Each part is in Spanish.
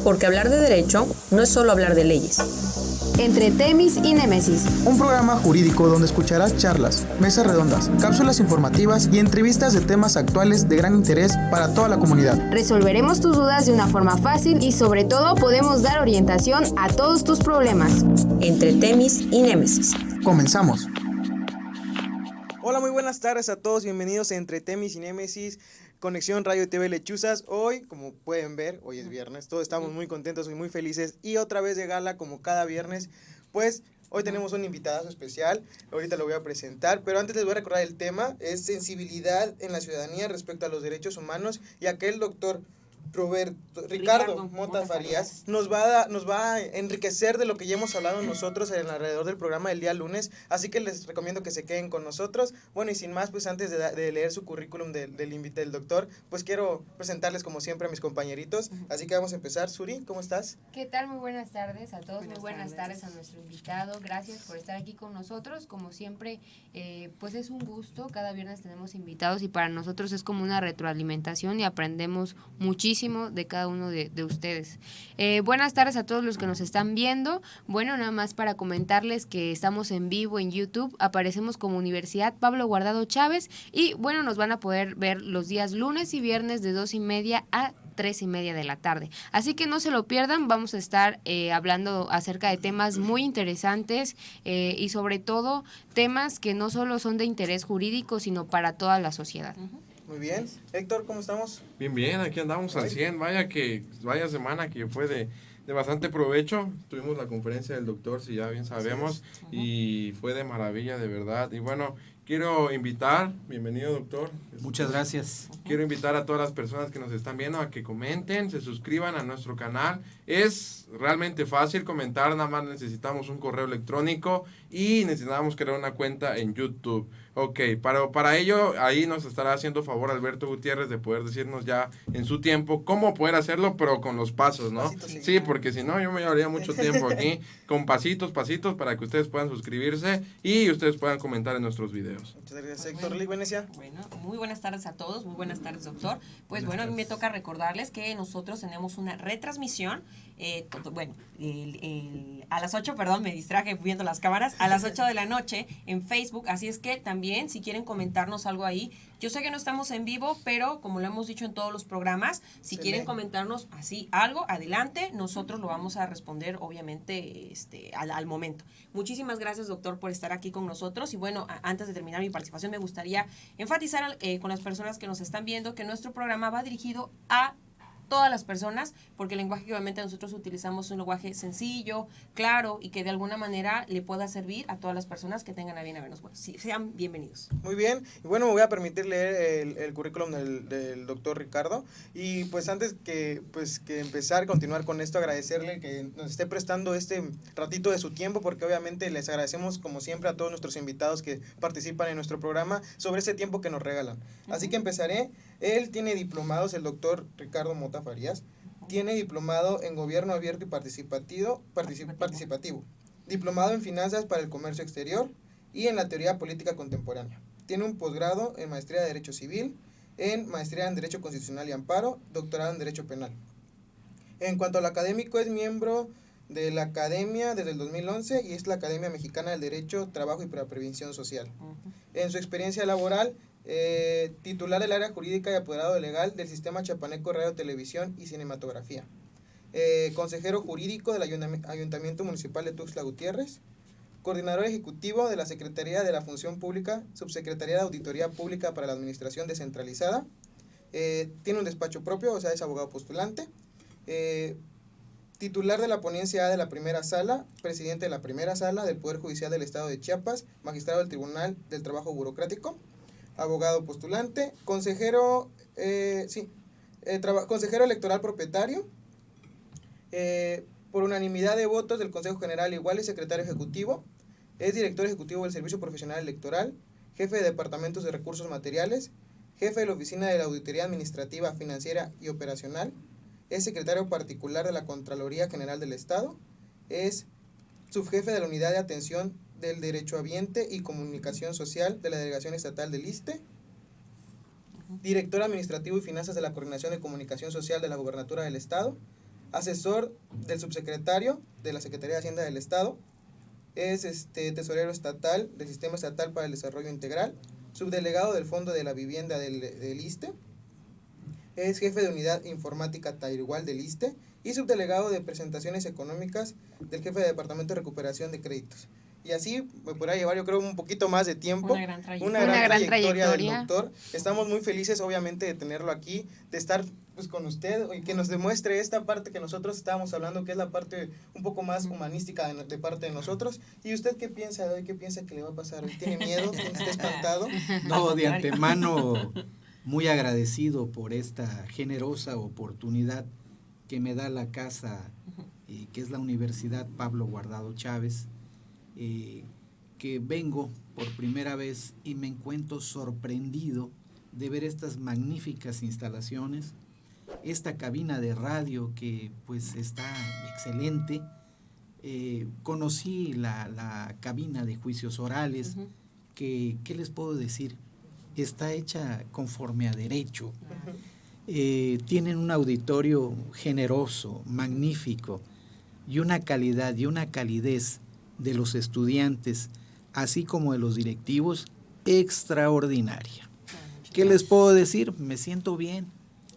Porque hablar de derecho no es solo hablar de leyes. Entre Temis y Némesis, un programa jurídico donde escucharás charlas, mesas redondas, cápsulas informativas y entrevistas de temas actuales de gran interés para toda la comunidad. Resolveremos tus dudas de una forma fácil y sobre todo podemos dar orientación a todos tus problemas. Entre Temis y Némesis. Comenzamos. Hola, muy buenas tardes a todos, bienvenidos a Entre Temis y Némesis, Conexión Radio TV Lechuzas. Hoy, como pueden ver, hoy es viernes, todos estamos muy contentos y muy felices y otra vez de gala como cada viernes, pues hoy tenemos un invitado especial, ahorita lo voy a presentar, pero antes les voy a recordar el tema, es sensibilidad en la ciudadanía respecto a los derechos humanos, y aquel doctor Ricardo Mota Farías nos va a enriquecer de lo que ya hemos hablado nosotros alrededor del programa del día lunes, así que les recomiendo que se queden con nosotros. Bueno, y sin más, pues antes de leer su currículum del doctor, pues quiero presentarles como siempre a mis compañeritos, así que vamos a empezar. Suri, ¿cómo estás? ¿Qué tal? Muy buenas tardes a todos, muy buenas tardes a nuestro invitado, gracias por estar aquí con nosotros, como siempre, pues es un gusto, cada viernes tenemos invitados y para nosotros es como una retroalimentación y aprendemos muchísimo de cada uno de ustedes. Buenas tardes a todos los que nos están viendo. Bueno, nada más para comentarles que estamos en vivo en YouTube, aparecemos como Universidad Pablo Guardado Chávez y bueno, nos van a poder ver los días lunes y viernes de 2:30 a 3:30 de la tarde. Así que no se lo pierdan, vamos a estar hablando acerca de temas muy interesantes y sobre todo temas que no solo son de interés jurídico, sino para toda la sociedad. Muy bien. Héctor, ¿cómo estamos? Bien, aquí andamos al 100. Vaya semana que fue de bastante provecho. Tuvimos la conferencia del doctor, si ya bien sabemos, y fue de maravilla, de verdad. Y bueno, quiero invitar, bienvenido doctor. Muchas gracias. Quiero invitar a todas las personas que nos están viendo a que comenten, se suscriban a nuestro canal. Es realmente fácil comentar, nada más necesitamos un correo electrónico y necesitamos crear una cuenta en YouTube. Ok, para ello, ahí nos estará haciendo favor Alberto Gutiérrez de poder decirnos ya en su tiempo cómo poder hacerlo, pero con los pasos, ¿no? Sí, porque si no, yo me llevaría mucho tiempo aquí, con pasitos, para que ustedes puedan suscribirse y ustedes puedan comentar en nuestros videos. Muchas gracias, Héctor. Liz Venecia. Bueno, muy buenas tardes a todos, muy buenas tardes, doctor. Pues bueno, a mí me toca recordarles que nosotros tenemos una retransmisión, a las 8, me distraje viendo las cámaras, a las 8 de la noche en Facebook, así es que también si quieren comentarnos algo ahí, yo sé que no estamos en vivo, pero como lo hemos dicho en todos los programas, si quieren comentarnos así algo, adelante, nosotros lo vamos a responder obviamente al momento. Muchísimas gracias, doctor, por estar aquí con nosotros y bueno, antes de terminar mi participación me gustaría enfatizar con las personas que nos están viendo que nuestro programa va dirigido a todas las personas, porque el lenguaje que obviamente nosotros utilizamos es un lenguaje sencillo, claro, y que de alguna manera le pueda servir a todas las personas que tengan a bien a vernos. Bueno, sí, sean bienvenidos. Muy bien, y bueno, me voy a permitir leer el currículum del doctor Ricardo, y pues antes que empezar, continuar con esto, agradecerle que nos esté prestando este ratito de su tiempo, porque obviamente les agradecemos como siempre a todos nuestros invitados que participan en nuestro programa sobre ese tiempo que nos regalan. Así que empezaré. Él tiene diplomados, el doctor Ricardo Mota Farías, tiene diplomado en Gobierno Abierto y Participativo, diplomado en Finanzas para el Comercio Exterior y en la Teoría Política Contemporánea. Tiene un posgrado en Maestría de Derecho Civil, en Maestría en Derecho Constitucional y Amparo, doctorado en Derecho Penal. En cuanto al académico, es miembro de la Academia desde el 2011 y es la Academia Mexicana del Derecho, Trabajo y Prevención Social. En su experiencia laboral, titular del área jurídica y apoderado legal del Sistema Chapaneco Radio, Televisión y Cinematografía. Consejero jurídico del Ayuntamiento Municipal de Tuxtla Gutiérrez. Coordinador ejecutivo de la Secretaría de la Función Pública, Subsecretaría de Auditoría Pública para la Administración Descentralizada. Tiene un despacho propio, o sea, es abogado postulante. Titular de la ponencia A de la primera sala, presidente de la primera sala del Poder Judicial del Estado de Chiapas, magistrado del Tribunal del Trabajo Burocrático, abogado postulante, consejero electoral propietario, por unanimidad de votos del Consejo General igual es secretario ejecutivo, es director ejecutivo del Servicio Profesional Electoral, jefe de departamentos de recursos materiales, jefe de la Oficina de la Auditoría Administrativa, Financiera y Operacional, es secretario particular de la Contraloría General del Estado, es subjefe de la Unidad de Atención del Derechohabiente y Comunicación Social de la Delegación Estatal del ISSSTE, director administrativo y finanzas de la Coordinación de Comunicación Social de la Gobernatura del Estado, asesor del subsecretario de la Secretaría de Hacienda del Estado, es tesorero estatal del Sistema Estatal para el Desarrollo Integral, subdelegado del Fondo de la Vivienda del ISSSTE, es jefe de unidad informática Tairigual del ISSSTE y subdelegado de presentaciones económicas del jefe de Departamento de Recuperación de Créditos. Y así me podrá llevar, yo creo, un poquito más de tiempo. Una gran trayectoria del doctor. Estamos muy felices, obviamente, de tenerlo aquí, de estar pues con usted y que nos demuestre esta parte que nosotros estábamos hablando, que es la parte un poco más humanística de parte de nosotros. ¿Y usted qué piensa de hoy? ¿Qué piensa que le va a pasar hoy? ¿Tiene miedo? ¿Está espantado? No, de antemano, muy agradecido por esta generosa oportunidad que me da la casa, que es la Universidad Pablo Guardado Chávez, que vengo por primera vez y me encuentro sorprendido de ver estas magníficas instalaciones, esta cabina de radio que pues está excelente. Conocí la cabina de juicios orales, que, ¿qué les puedo decir? Está hecha conforme a derecho. Tienen un auditorio generoso, magnífico, y una calidad y una calidez de los estudiantes, así como de los directivos, extraordinaria. ¿Qué les puedo decir? Me siento bien,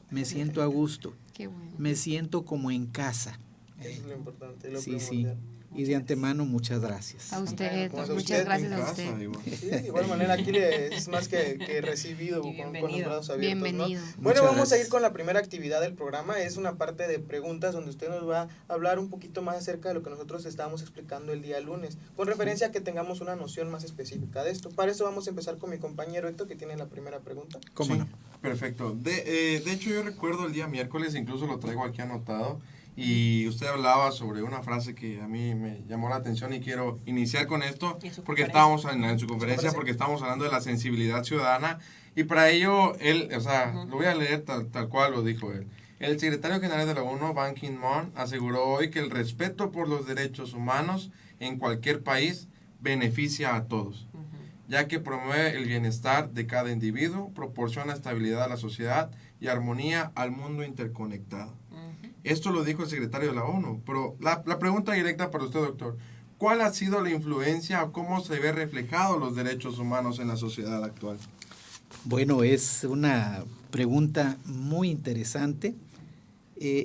me siento a gusto, Qué bueno. me siento como en casa. Eso es lo importante, lo Sí, primordial. y de antemano muchas gracias. A usted, Como a muchas usted, gracias En a casa, usted. igual. Sí, de igual manera aquí es más que recibido Y con los bienvenido. brazos abiertos, ¿no? Bienvenido. Bueno, Muchas vamos a gracias. ir con la primera actividad del programa. Es una parte de preguntas donde usted nos va a hablar un poquito más acerca de lo que nosotros estábamos explicando el día lunes, con referencia a que tengamos una noción más específica de esto. Para eso vamos a empezar con mi compañero Héctor, que tiene la primera pregunta. ¿Cómo Sí, no? perfecto. De hecho, yo recuerdo el día miércoles, incluso lo traigo aquí anotado, y usted hablaba sobre una frase que a mí me llamó la atención y quiero iniciar con esto, ¿En su porque conferencia? estábamos en su conferencia, porque estábamos hablando de la sensibilidad ciudadana, y para ello, él, o sea, lo voy a leer tal cual lo dijo él. El secretario general de la ONU, Ban Ki-moon, aseguró hoy que el respeto por los derechos humanos en cualquier país beneficia a todos, ya que promueve el bienestar de cada individuo, proporciona estabilidad a la sociedad y armonía al mundo interconectado. Esto lo dijo el secretario de la ONU, pero la pregunta directa para usted, doctor, ¿cuál ha sido la influencia o cómo se ve reflejado los derechos humanos en la sociedad actual? Bueno, es una pregunta muy interesante.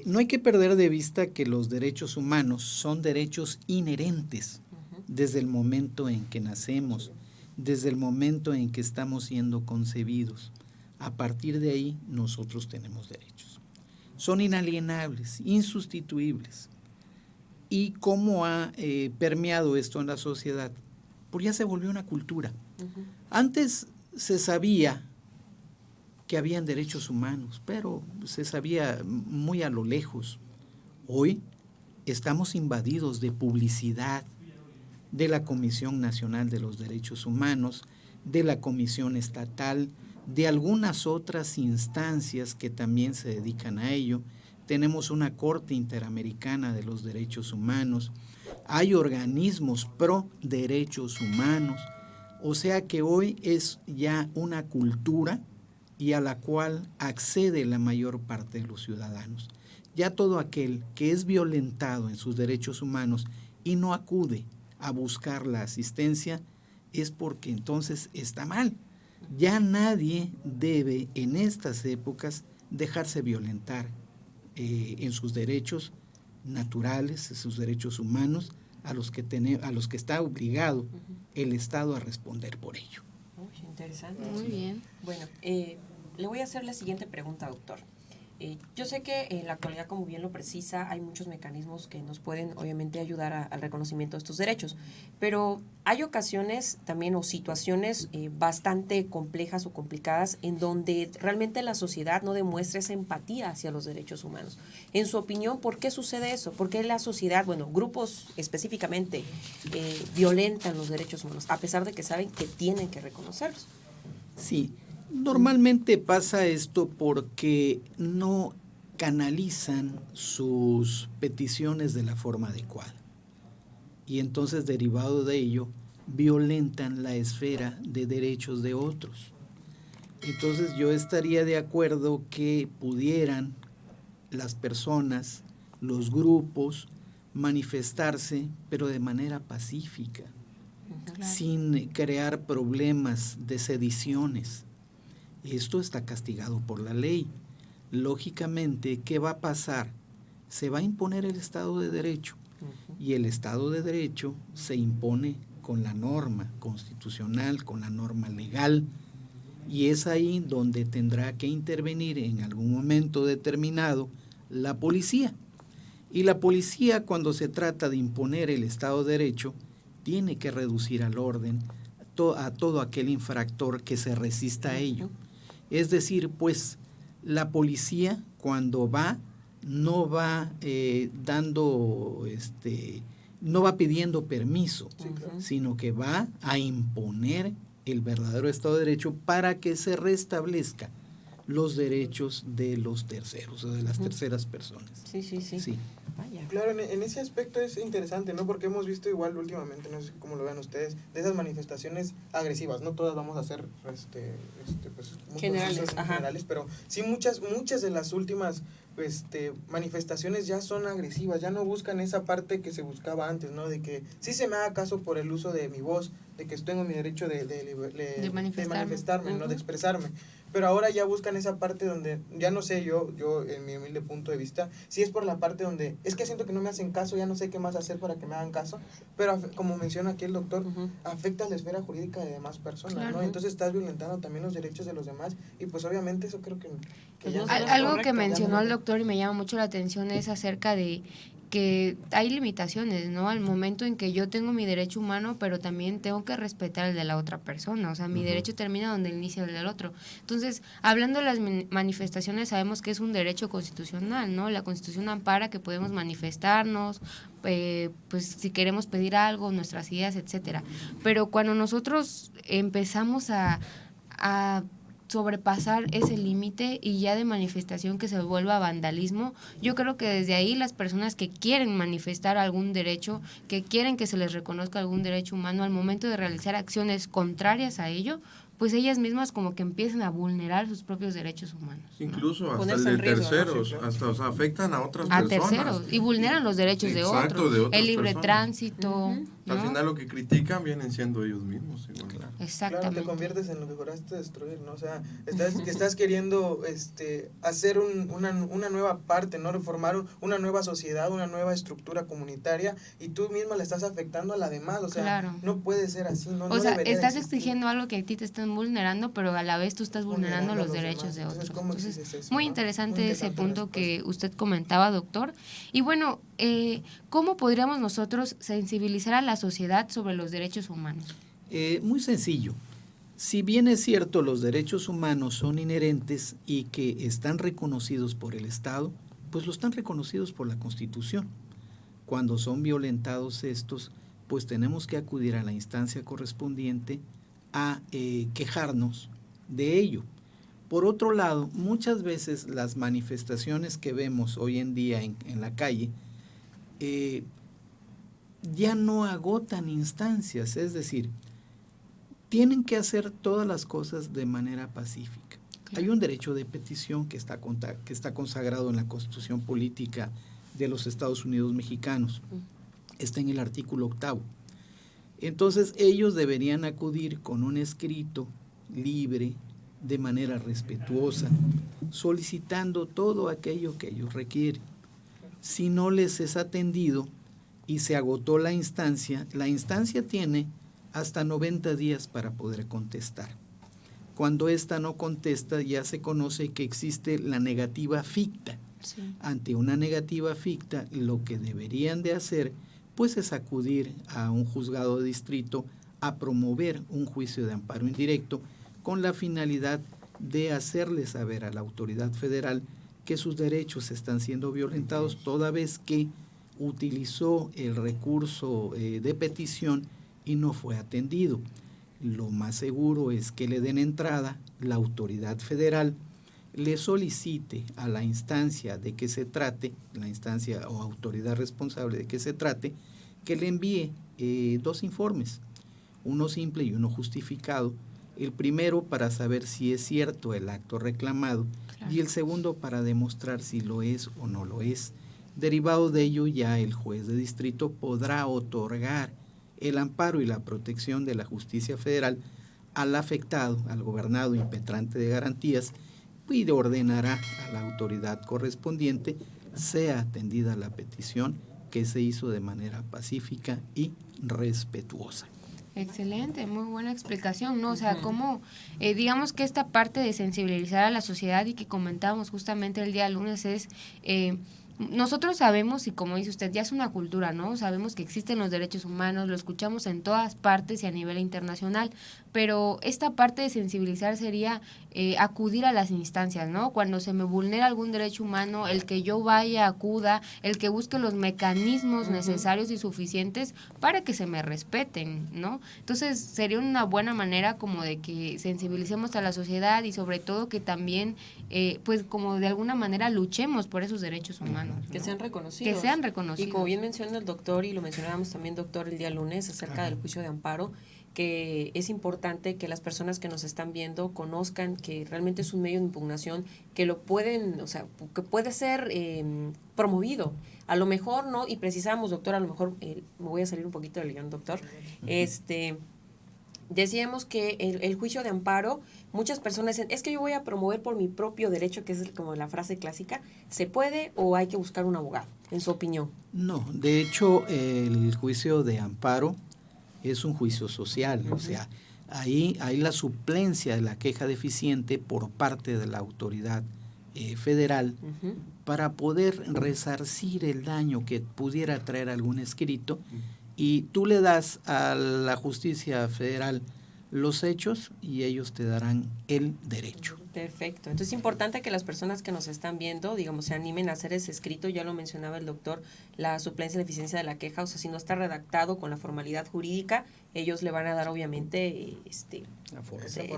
No hay que perder de vista que los derechos humanos son derechos inherentes desde el momento en que nacemos, desde el momento en que estamos siendo concebidos. A partir de ahí, nosotros tenemos derechos. Son inalienables, insustituibles. ¿Y cómo ha permeado esto en la sociedad? Pues ya se volvió una cultura. Antes se sabía que habían derechos humanos, pero se sabía muy a lo lejos. Hoy estamos invadidos de publicidad de la Comisión Nacional de los Derechos Humanos, de la Comisión Estatal, de algunas otras instancias que también se dedican a ello. Tenemos una Corte Interamericana de los Derechos Humanos, hay organismos pro derechos humanos, o sea que hoy es ya una cultura y a la cual accede la mayor parte de los ciudadanos. Ya todo aquel que es violentado en sus derechos humanos y no acude a buscar la asistencia es porque entonces está mal. Ya nadie debe en estas épocas dejarse violentar en sus derechos naturales, en sus derechos humanos, a los que está obligado el Estado a responder por ello. Uy, interesante. Muy bien. Bueno, le voy a hacer la siguiente pregunta, doctor. Yo sé que en la actualidad, como bien lo precisa, hay muchos mecanismos que nos pueden obviamente ayudar al reconocimiento de estos derechos, pero hay ocasiones también o situaciones bastante complejas o complicadas en donde realmente la sociedad no demuestra esa empatía hacia los derechos humanos. En su opinión, ¿por qué sucede eso? ¿Por qué la sociedad, bueno, grupos específicamente, violentan los derechos humanos a pesar de que saben que tienen que reconocerlos? Sí. Normalmente pasa esto porque no canalizan sus peticiones de la forma adecuada y entonces derivado de ello violentan la esfera de derechos de otros. Entonces yo estaría de acuerdo que pudieran las personas, los grupos, manifestarse, pero de manera pacífica, sin crear problemas de sediciones. Esto está castigado por la ley. Lógicamente, ¿qué va a pasar? Se va a imponer el Estado de Derecho, y el Estado de Derecho se impone con la norma constitucional, con la norma legal, y es ahí donde tendrá que intervenir en algún momento determinado la policía. Y la policía, cuando se trata de imponer el Estado de Derecho, tiene que reducir al orden a todo aquel infractor que se resista a ello. Es decir, pues, la policía cuando va, no va no va pidiendo permiso, sino que va a imponer el verdadero Estado de Derecho para que se restablezca los derechos de los terceros o de las terceras personas. Sí. Vaya. Claro, en ese aspecto es interesante, ¿no? Porque hemos visto igual últimamente, no sé cómo lo vean ustedes, de esas manifestaciones agresivas. No todas vamos a ser pues, generales, pero sí muchas de las últimas manifestaciones ya son agresivas, ya no buscan esa parte que se buscaba antes, ¿no? De que sí se me haga caso por el uso de mi voz, de que tengo mi derecho de manifestarme, ¿no? De expresarme. Pero ahora ya buscan esa parte donde, ya no sé, yo en mi humilde punto de vista, si es por la parte donde, es que siento que no me hacen caso, ya no sé qué más hacer para que me hagan caso, pero como menciona aquí el doctor, afecta a la esfera jurídica de demás personas, claro, ¿no? Entonces estás violentando también los derechos de los demás, y pues obviamente eso creo que ya no es algo correcto, que mencionó el doctor y me llama mucho la atención es acerca de que hay limitaciones, ¿no? Al momento en que yo tengo mi derecho humano, pero también tengo que respetar el de la otra persona, o sea, mi derecho termina donde inicia el del otro. Entonces, hablando de las manifestaciones, sabemos que es un derecho constitucional, ¿no? La Constitución ampara que podemos manifestarnos, pues si queremos pedir algo, nuestras ideas, etcétera. Pero cuando nosotros empezamos a sobrepasar ese límite y ya de manifestación que se vuelva vandalismo, yo creo que desde ahí las personas que quieren manifestar algún derecho, que quieren que se les reconozca algún derecho humano, al momento de realizar acciones contrarias a ello, pues ellas mismas como que empiezan a vulnerar sus propios derechos humanos, ¿no? Incluso hasta Ponerse el en de riesgo, terceros, ¿no? hasta, o sea, afectan a otras A personas. terceros, y vulneran los derechos de otros, de otras el libre personas. tránsito, ¿no? Al final lo que critican vienen siendo ellos mismos. Igual. Exactamente. Claro, te conviertes en lo que juraste destruir, ¿no? O sea, estás queriendo hacer una nueva parte, ¿no? Reformar una nueva sociedad, una nueva estructura comunitaria, y tú misma le estás afectando a la demás, o sea, claro. No puede ser así, ¿no? O sea, estás existir. exigiendo algo que a ti te están vulnerando, pero a la vez tú estás vulnerando los derechos de otros. Entonces, eso, muy ¿no? interesante Muy ese interesante punto respuesta. que usted comentaba, doctor. Y bueno, ¿cómo podríamos nosotros sensibilizar a la sociedad sobre los derechos humanos? Muy sencillo. Si bien es cierto, los derechos humanos son inherentes y que están reconocidos por el Estado, pues lo están reconocidos por la Constitución. Cuando son violentados estos, pues tenemos que acudir a la instancia correspondiente a quejarnos de ello. Por otro lado, muchas veces las manifestaciones que vemos hoy en día en la calle ya no agotan instancias, es decir, tienen que hacer todas las cosas de manera pacífica. Claro. Hay un derecho de petición que está consagrado en la Constitución Política de los Estados Unidos Mexicanos. Está en el artículo 8º. Entonces ellos deberían acudir con un escrito libre, de manera respetuosa, solicitando todo aquello que ellos requieren. Si no les es atendido y se agotó la instancia tiene hasta 90 días para poder contestar. Cuando ésta no contesta, ya se conoce que existe la negativa ficta. Sí. Ante una negativa ficta, lo que deberían de hacer pues es acudir a un juzgado de distrito a promover un juicio de amparo indirecto con la finalidad de hacerle saber a la autoridad federal que sus derechos están siendo violentados toda vez que utilizó el recurso de petición y no fue atendido. Lo más seguro es que le den entrada, la autoridad federal le solicite a la instancia de que se trate, la instancia o autoridad responsable de que se trate, que le envíe 2 informes, uno simple y uno justificado, El primero para saber si es cierto el acto reclamado y el segundo para demostrar si lo es o no lo es. Derivado de ello, ya el juez de distrito podrá otorgar el amparo y la protección de la justicia federal al afectado, al gobernado impetrante de garantías, y le ordenará a la autoridad correspondiente sea atendida la petición que se hizo de manera pacífica y respetuosa. Excelente, muy buena explicación, ¿no? O sea, cómo, digamos que esta parte de sensibilizar a la sociedad y que comentábamos justamente el día lunes es, nosotros sabemos, y como dice usted, ya es una cultura, ¿no? Sabemos que existen los derechos humanos, lo escuchamos en todas partes y a nivel internacional, pero esta parte de sensibilizar sería acudir a las instancias, ¿no? Cuando se me vulnera algún derecho humano, el que yo vaya, acuda, el que busque los mecanismos necesarios y suficientes para que se me respeten, ¿no? Entonces, sería una buena manera como de que sensibilicemos a la sociedad y sobre todo que también, pues como de alguna manera luchemos por esos derechos humanos, ¿no? Que sean reconocidos. Que sean reconocidos. Y como bien menciona el doctor, y lo mencionábamos también, doctor, el día lunes, acerca del juicio de amparo, que es importante que las personas que nos están viendo conozcan que realmente es un medio de impugnación que lo pueden, o sea, que puede ser promovido. A lo mejor, ¿no? Y precisamos, doctor, a lo mejor, me voy a salir un poquito del guión, doctor, decíamos que el juicio de amparo, muchas personas dicen, es que yo voy a promover por mi propio derecho, que es como la frase clásica, ¿se puede o hay que buscar un abogado, en su opinión? No, de hecho, el juicio de amparo es un juicio social, o sea, ahí hay la suplencia de la queja deficiente por parte de la autoridad federal para poder resarcir el daño que pudiera traer algún escrito, y tú le das a la justicia federal los hechos y ellos te darán el derecho. Perfecto. Entonces es importante que las personas que nos están viendo, digamos, se animen a hacer ese escrito. Ya lo mencionaba el doctor, la suplencia y la eficiencia de la queja. O sea, si no está redactado con la formalidad jurídica, ellos le van a dar obviamente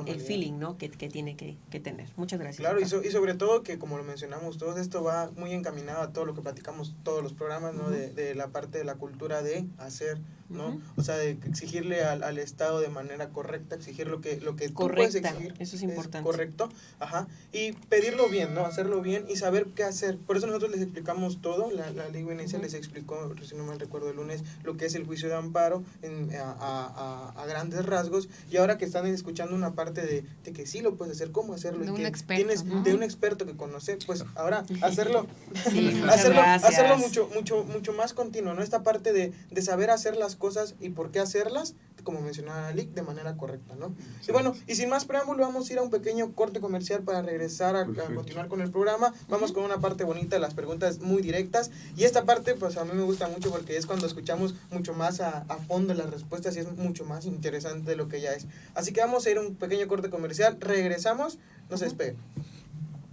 el feeling, ¿no? que tiene que tener. Muchas gracias. Claro, y sobre todo que, como lo mencionamos todos, esto va muy encaminado a todo lo que platicamos todos los programas, ¿no? De la parte de la cultura de hacer, ¿no? O sea, de exigirle al Estado de manera correcta, exigir lo que tú puedes exigir. Eso es importante. Correcto, ajá, y pedirlo bien, ¿no? Hacerlo bien y saber qué hacer. Por eso nosotros les explicamos todo, la ley Venecia les explicó, si no mal recuerdo el lunes, lo que es el juicio de amparo a grandes rasgos, y ahora que están escuchando una parte de que sí lo puedes hacer, cómo hacerlo, de y un que experto, tienes ¿no? de un experto que conoce, pues ahora hacerlo, Sí, hacerlo mucho más continuo, ¿no? Esta parte de saber hacer las cosas y por qué hacerlas, como mencionaba Lick, de manera correcta, ¿no? Y bueno, y sin más preámbulo, vamos a ir a un pequeño corte comercial para regresar a continuar con el programa. Vamos con una parte bonita, las preguntas muy directas, y esta parte pues a mí me gusta mucho porque es cuando escuchamos mucho más a fondo las respuestas y es mucho más interesante de lo que ya es. Así que vamos a ir a un pequeño corte comercial, regresamos, no se despeguen.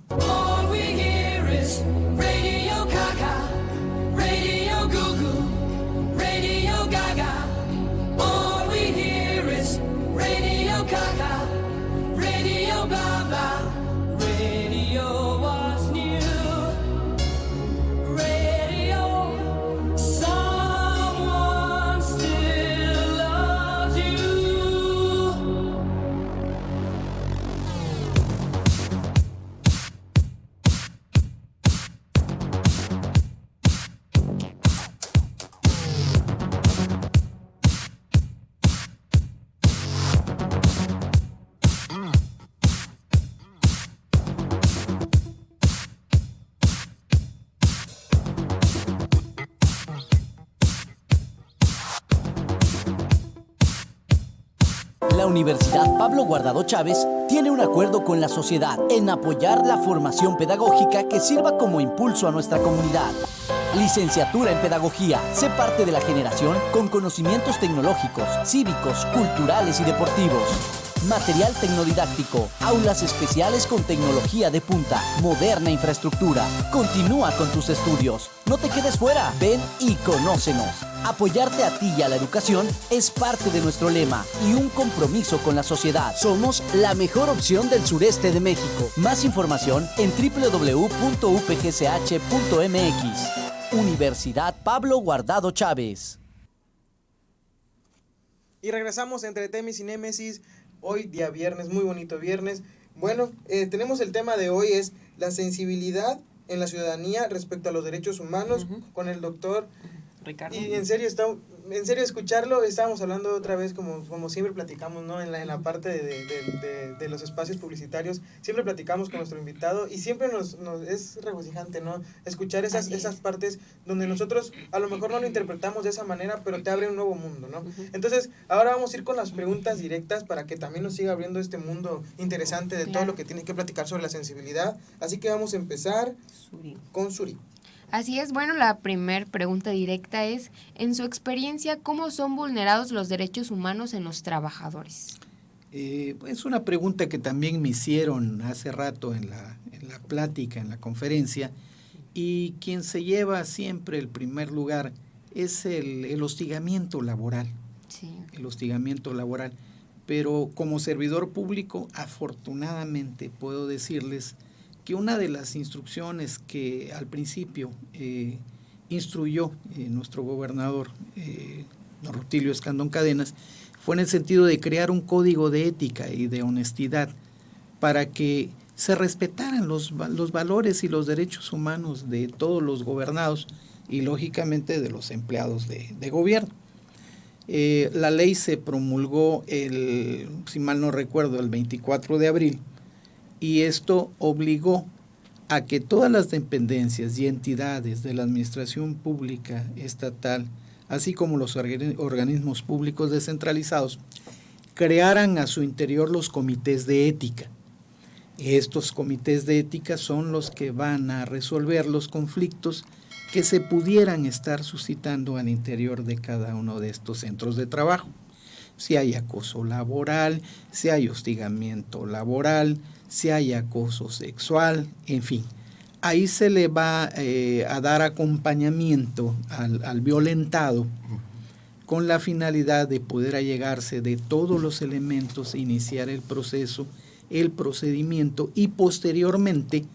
All we hear is Radio Gaga, Radio Goo Goo, Radio Gaga. All we hear is Radio Gaga, Radio Baba, Radio what's new, Radio someone still loves you. La Universidad Pablo Guardado Chávez tiene un acuerdo con la sociedad en apoyar la formación pedagógica que sirva como impulso a nuestra comunidad. Licenciatura en Pedagogía. Sé parte de la generación con conocimientos tecnológicos, cívicos, culturales y deportivos. Material tecnodidáctico, aulas especiales con tecnología de punta, moderna infraestructura. Continúa con tus estudios. No te quedes fuera. Ven y conócenos. Apoyarte a ti y a la educación es parte de nuestro lema y un compromiso con la sociedad. Somos la mejor opción del sureste de México. Más información en www.upgch.mx. Universidad Pablo Guardado Chávez. Y regresamos entre Temis y Némesis Hoy día viernes, muy bonito viernes. Bueno, tenemos el tema de hoy, es la sensibilidad en la ciudadanía respecto a los derechos humanos, con el doctor Ricardo. Y en serio escucharlo, estábamos hablando otra vez, como siempre platicamos, ¿no? En la parte de los espacios publicitarios, siempre platicamos con nuestro invitado y siempre nos es regocijante, ¿no? Escuchar esas partes donde nosotros a lo mejor no lo interpretamos de esa manera, pero te abre un nuevo mundo, ¿no? Entonces, ahora vamos a ir con las preguntas directas para que también nos siga abriendo este mundo interesante de todo lo que tiene que platicar sobre la sensibilidad. Así que vamos a empezar con Suri. Así es, bueno, la primer pregunta directa es, en su experiencia, ¿cómo son vulnerados los derechos humanos en los trabajadores? Es una pregunta que también me hicieron hace rato en la plática, en la conferencia, y quien se lleva siempre el primer lugar es el hostigamiento laboral. Sí. El hostigamiento laboral. Pero como servidor público, afortunadamente puedo decirles que una de las instrucciones que al principio instruyó nuestro gobernador, don Rutilio Escandón Cadenas, fue en el sentido de crear un código de ética y de honestidad para que se respetaran los valores y los derechos humanos de todos los gobernados y lógicamente de los empleados de gobierno. La ley se promulgó si mal no recuerdo, el 24 de abril, y esto obligó a que todas las dependencias y entidades de la administración pública estatal, así como los organismos públicos descentralizados, crearan a su interior los comités de ética. Estos comités de ética son los que van a resolver los conflictos que se pudieran estar suscitando al interior de cada uno de estos centros de trabajo. Si hay acoso laboral, si hay hostigamiento laboral, si hay acoso sexual, en fin. Ahí se le va a dar acompañamiento al violentado con la finalidad de poder allegarse de todos los elementos, iniciar el proceso, el procedimiento y posteriormente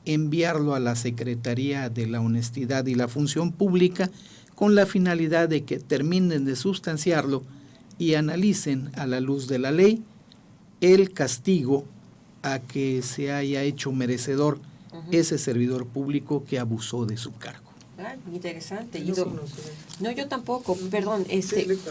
enviarlo a la Secretaría de la Honestidad y la Función Pública con la finalidad de que terminen de sustanciarlo y analicen a la luz de la ley el castigo a que se haya hecho merecedor ese servidor público que abusó de su cargo. Interesante. No, yo tampoco, perdón,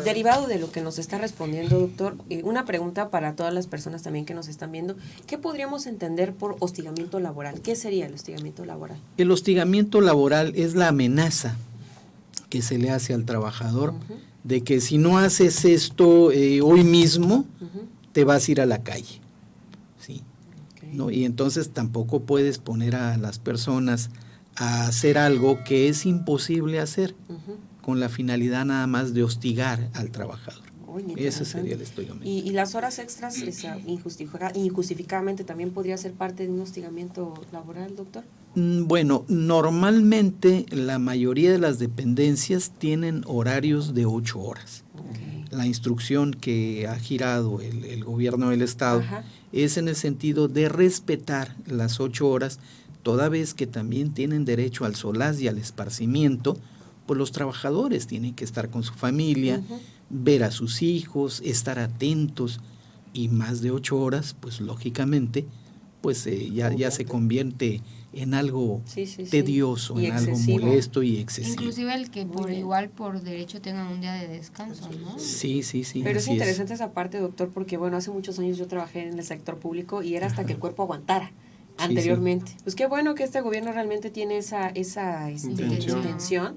derivado de lo que nos está respondiendo, doctor, una pregunta para todas las personas también que nos están viendo, ¿qué podríamos entender por hostigamiento laboral? ¿Qué sería el hostigamiento laboral? El hostigamiento laboral es la amenaza que se le hace al trabajador de que si no haces esto hoy mismo, te vas a ir a la calle. ¿Sí? Okay. ¿No? Y entonces tampoco puedes poner a las personas a hacer algo que es imposible hacer con la finalidad nada más de hostigar al trabajador. Ese sería el hostigamiento. ¿Y las horas extras injustificadamente también podría ser parte de un hostigamiento laboral, doctor? Bueno, normalmente la mayoría de las dependencias tienen horarios de 8 horas. Okay. La instrucción que ha girado el gobierno del estado es en el sentido de respetar las 8 horas, toda vez que también tienen derecho al solaz y al esparcimiento, pues los trabajadores tienen que estar con su familia, ver a sus hijos, estar atentos, y más de 8 horas, pues lógicamente, pues ya se convierte en algo tedioso, en algo molesto y excesivo. Inclusive el que por derecho tengan un día de descanso, ¿no? Sí. Pero es interesante esa parte, doctor, porque bueno, hace muchos años yo trabajé en el sector público y era hasta que el cuerpo aguantara. Anteriormente. Pues qué bueno que este gobierno realmente tiene esa intención,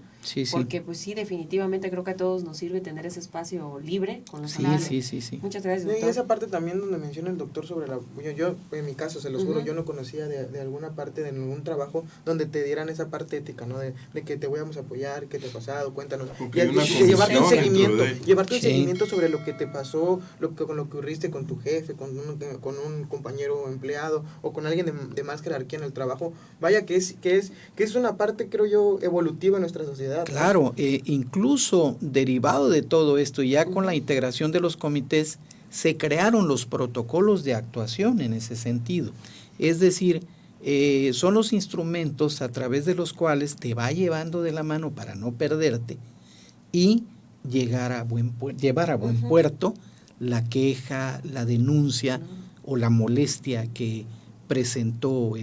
porque pues sí, definitivamente creo que a todos nos sirve tener ese espacio libre con los animales. Sí. Muchas gracias, doctor. Y esa parte también donde menciona el doctor sobre yo en mi caso, se los juro, yo no conocía de alguna parte de ningún trabajo donde te dieran esa parte ética, ¿no? De que te vamos a apoyar, qué te ha pasado, cuéntanos. Y llevarte un seguimiento sobre lo que te pasó, con lo que ocurriste con tu jefe, con un compañero empleado o con alguien de más jerarquía en el trabajo. Vaya que es una parte, creo yo, evolutiva en nuestra sociedad. Claro, incluso derivado de todo esto, ya con la integración de los comités, se crearon los protocolos de actuación en ese sentido. Es decir, son los instrumentos a través de los cuales te va llevando de la mano para no perderte y llevar a buen puerto la queja, la denuncia o la molestia que presentó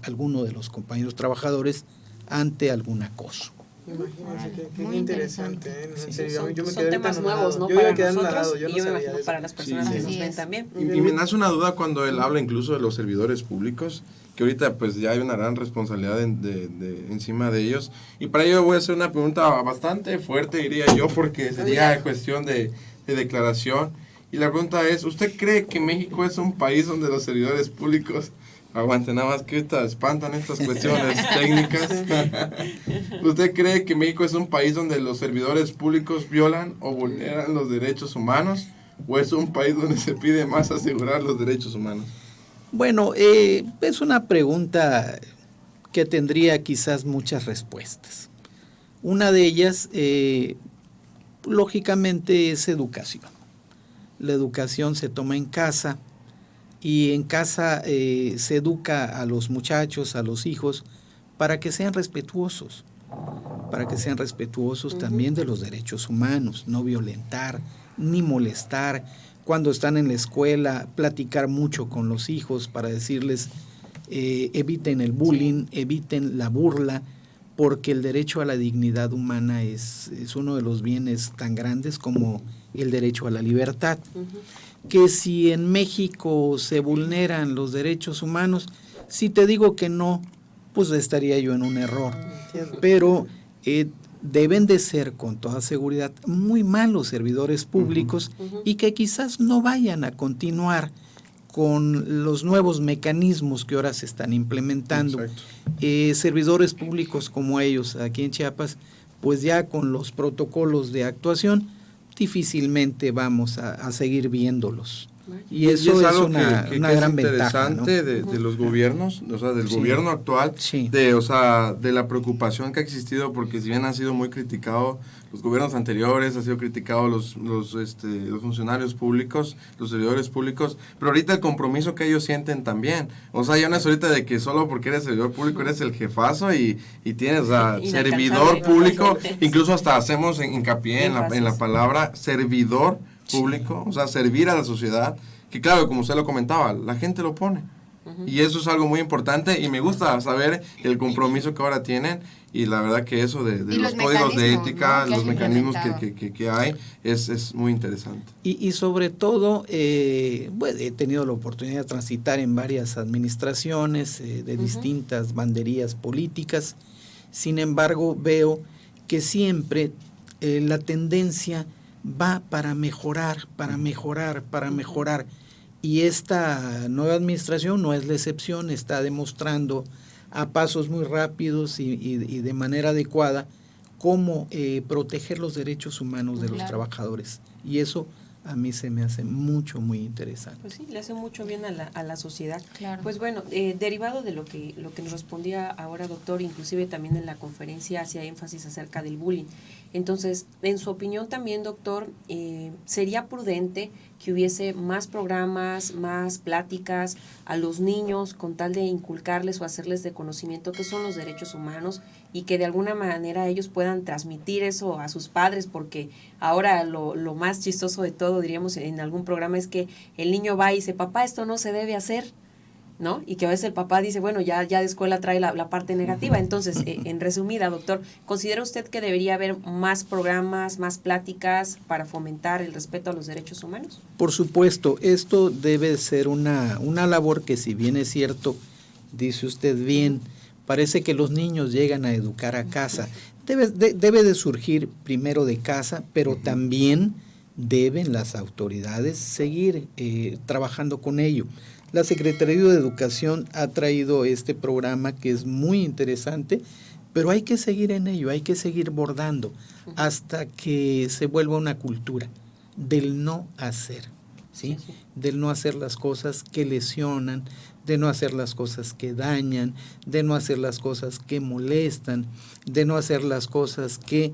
alguno de los compañeros trabajadores ante algún acoso. Imagínense qué Muy interesante, interesante. en serio, yo me Son quedé temas ahorita nuevos, ¿no? anonadado. Yo iba Para a quedar nosotros anonadado, yo y no yo me sabía imagino eso. para las personas Sí, que sí. nos Así ven es. también. Y me nace una duda cuando él habla incluso de los servidores públicos, que ahorita pues ya hay una gran responsabilidad encima de ellos. Y para ello voy a hacer una pregunta bastante fuerte, diría yo, porque sería cuestión de declaración. Y la pregunta es, ¿usted cree que México es un país donde los servidores públicos... Aguante, nada más que espantan estas cuestiones técnicas. ¿Usted cree que México es un país donde los servidores públicos violan o vulneran los derechos humanos? ¿O es un país donde se pide más asegurar los derechos humanos? Bueno, es una pregunta que tendría quizás muchas respuestas. Una de ellas, lógicamente, es educación. La educación se toma en casa y en casa se educa a los muchachos, a los hijos, para que sean respetuosos también de los derechos humanos, no violentar ni molestar. Cuando están en la escuela, platicar mucho con los hijos para decirles eviten el bullying, eviten la burla, porque el derecho a la dignidad humana es uno de los bienes tan grandes como el derecho a la libertad. Que si en México se vulneran los derechos humanos, si te digo que no, pues estaría yo en un error. Pero deben de ser con toda seguridad muy malos servidores públicos y que quizás no vayan a continuar con los nuevos mecanismos que ahora se están implementando. Servidores públicos como ellos aquí en Chiapas, pues ya con los protocolos de actuación difícilmente vamos a seguir viéndolos. Y eso es algo una que gran es ventaja, ¿no? interesante de los gobiernos, o sea, del Sí. gobierno actual, Sí. de la preocupación que ha existido, porque si bien han sido muy criticados los gobiernos anteriores, han sido criticados los funcionarios públicos, los servidores públicos, pero ahorita el compromiso que ellos sienten también, o sea, ya no es ahorita de que solo porque eres servidor público eres el jefazo y tienes, o sea, servidor público, incluso hasta hacemos hincapié en la palabra servidor público, o sea, servir a la sociedad, que claro, como usted lo comentaba, la gente lo pone. Y eso es algo muy importante y me gusta saber el compromiso que ahora tienen y la verdad que eso de los códigos de ética, ¿no? los han mecanismos implementado. que hay, es muy interesante. Y sobre todo, bueno, he tenido la oportunidad de transitar en varias administraciones de distintas banderías políticas. Sin embargo, veo que siempre la tendencia va para mejorar. Y esta nueva administración no es la excepción, está demostrando a pasos muy rápidos y de manera adecuada cómo proteger los derechos humanos de los trabajadores. Y eso a mí se me hace muy interesante. Pues sí, le hace mucho bien a la sociedad. Claro. Pues bueno, derivado de lo que nos respondía ahora, doctor, inclusive también en la conferencia hacía énfasis acerca del bullying. Entonces, en su opinión también, doctor, ¿sería prudente que hubiese más programas, más pláticas a los niños con tal de inculcarles o hacerles de conocimiento qué son los derechos humanos y que de alguna manera ellos puedan transmitir eso a sus padres? Porque ahora lo más chistoso de todo, diríamos en algún programa, es que el niño va y dice, papá, esto no se debe hacer, ¿no? Y que a veces el papá dice, bueno, ya de escuela trae la parte negativa. Entonces, en resumida, doctor, ¿considera usted que debería haber más programas, más pláticas para fomentar el respeto a los derechos humanos? Por supuesto, esto debe ser una labor que, si bien es cierto, dice usted bien, parece que los niños llegan a educar a casa. Debe de surgir primero de casa, pero también deben las autoridades seguir trabajando con ello. La Secretaría de Educación ha traído este programa que es muy interesante, pero hay que seguir en ello, hay que seguir bordando hasta que se vuelva una cultura del no hacer, ¿sí? Del no hacer las cosas que lesionan, de no hacer las cosas que dañan, de no hacer las cosas que molestan, de no hacer las cosas que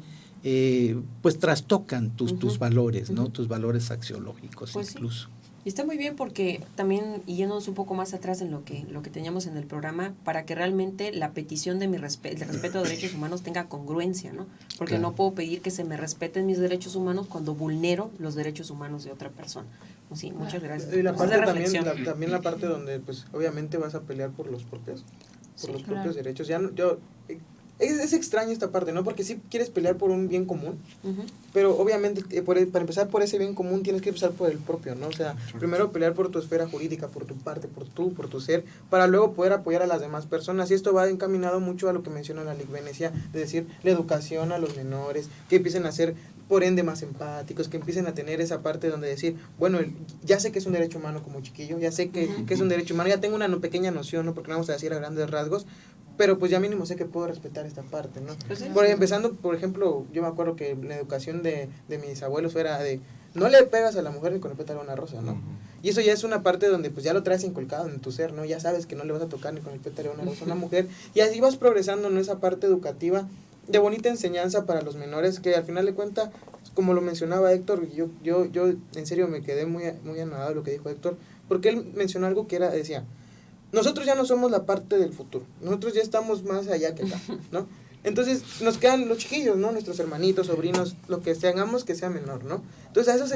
pues trastocan tus valores, ¿no? Tus valores axiológicos, pues incluso. Sí. Y está muy bien porque también, y yéndonos un poco más atrás en lo que teníamos en el programa, para que realmente la petición de el respeto de derechos humanos tenga congruencia, ¿no? Porque Claro. no puedo pedir que se me respeten mis derechos humanos cuando vulnero los derechos humanos de otra persona. Sí, muchas gracias. Y la Es parte de también, reflexión. también la parte donde pues obviamente vas a pelear por los propios claro. derechos. Ya no- yo es extraño esta parte, ¿no? Porque sí quieres pelear por un bien común, Ujú. pero obviamente para empezar por ese bien común tienes que empezar por el propio, ¿no? O sea, primero pelear por tu esfera jurídica, por tu parte, por tu ser, para luego poder apoyar a las demás personas. Y esto va encaminado mucho a lo que menciona la Lic Venecia, de decir, la educación a los menores, que empiecen a ser por ende más empáticos, que empiecen a tener esa parte donde decir, bueno, ya sé que es un derecho humano como chiquillo, ya sé que es un derecho humano, ya tengo una pequeña noción, ¿no? Porque no vamos a decir a grandes rasgos, pero pues ya mínimo sé que puedo respetar esta parte, ¿no? Pues sí. Empezando, por ejemplo, yo me acuerdo que la educación de mis abuelos era de, no le pegas a la mujer ni con el pétalo de una rosa, ¿no? Y eso ya es una parte donde pues ya lo traes inculcado en tu ser, ¿no? Ya sabes que no le vas a tocar ni con el pétalo de una rosa a una mujer, y así vas progresando en esa parte educativa de bonita enseñanza para los menores, que al final de cuentas, como lo mencionaba Héctor, yo en serio me quedé muy anonadado de lo que dijo Héctor, porque él mencionó algo que era, decía, nosotros ya no somos la parte del futuro, nosotros ya estamos más allá que acá, ¿no? Entonces nos quedan los chiquillos, ¿no? Nuestros hermanitos, sobrinos, lo que hagamos que sea menor, ¿no? Entonces a ellos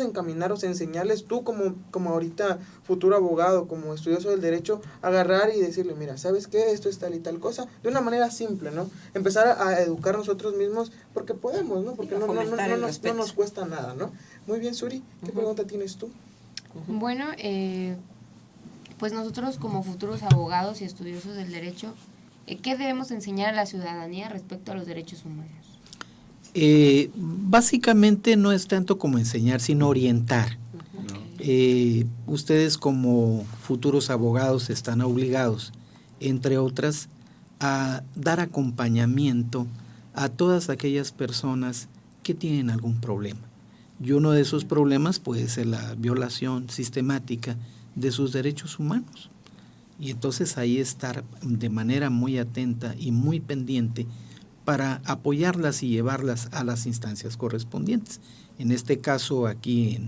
encaminarlos, enseñarles tú como ahorita futuro abogado, como estudioso del derecho, agarrar y decirle, mira, ¿sabes qué? Esto es tal y tal cosa, de una manera simple, ¿no? Empezar a educar nosotros mismos porque podemos, ¿no? Porque no nos cuesta nada, ¿no? Muy bien, Suri, ¿qué pregunta tienes tú? Bueno, pues nosotros como futuros abogados y estudiosos del derecho, ¿qué debemos enseñar a la ciudadanía respecto a los derechos humanos? Básicamente no es tanto como enseñar, sino orientar. Ustedes como futuros abogados están obligados, entre otras, a dar acompañamiento a todas aquellas personas que tienen algún problema. Y uno de esos problemas puede ser la violación sistemática de sus derechos humanos. Y entonces ahí estar de manera muy atenta y muy pendiente para apoyarlas y llevarlas a las instancias correspondientes. En este caso aquí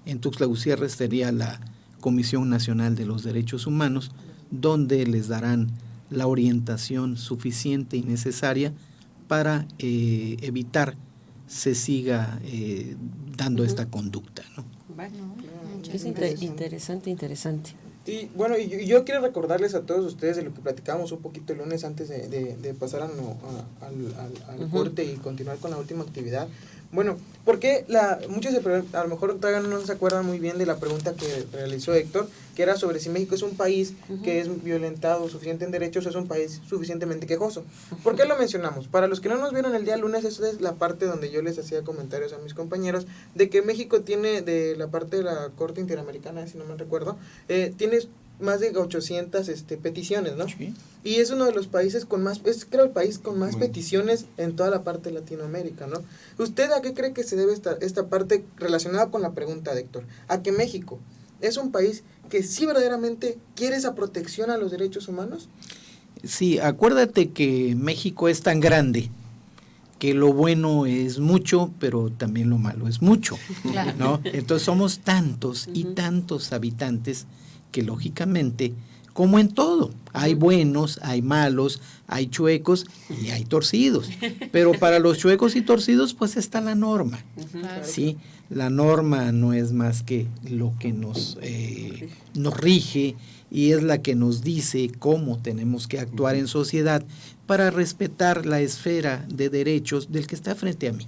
en Tuxtla Gutiérrez sería la Comisión Nacional de los Derechos Humanos, donde les darán la orientación suficiente y necesaria para evitar se siga dando esta conducta, ¿no? Es interesante. Y bueno, y yo quiero recordarles a todos ustedes de lo que platicábamos un poquito el lunes antes de pasar al corte y continuar con la última actividad. Bueno, porque muchos a lo mejor todavía no se acuerdan muy bien de la pregunta que realizó Héctor, que era sobre si México es un país que es violentado suficiente en derechos o es un país suficientemente quejoso. ¿Por qué lo mencionamos? Para los que no nos vieron el día lunes, esa es la parte donde yo les hacía comentarios a mis compañeros de que México tiene, de la parte de la Corte Interamericana, si no me recuerdo, tiene más de 800 peticiones, ¿no? Sí. Y es uno de los países con más, es creo el país con más peticiones en toda la parte de Latinoamérica, ¿no? ¿Usted a qué cree que se debe esta parte relacionada con la pregunta de Héctor? ¿A que México es un país que sí verdaderamente quiere esa protección a los derechos humanos? Sí, acuérdate que México es tan grande que lo bueno es mucho, pero también lo malo es mucho, claro, ¿no? Entonces somos tantos y tantos habitantes que lógicamente, como en todo, hay buenos, hay malos, hay chuecos y hay torcidos. Pero para los chuecos y torcidos, pues está la norma. ¿Sí? La norma no es más que lo que nos rige y es la que nos dice cómo tenemos que actuar en sociedad para respetar la esfera de derechos del que está frente a mí.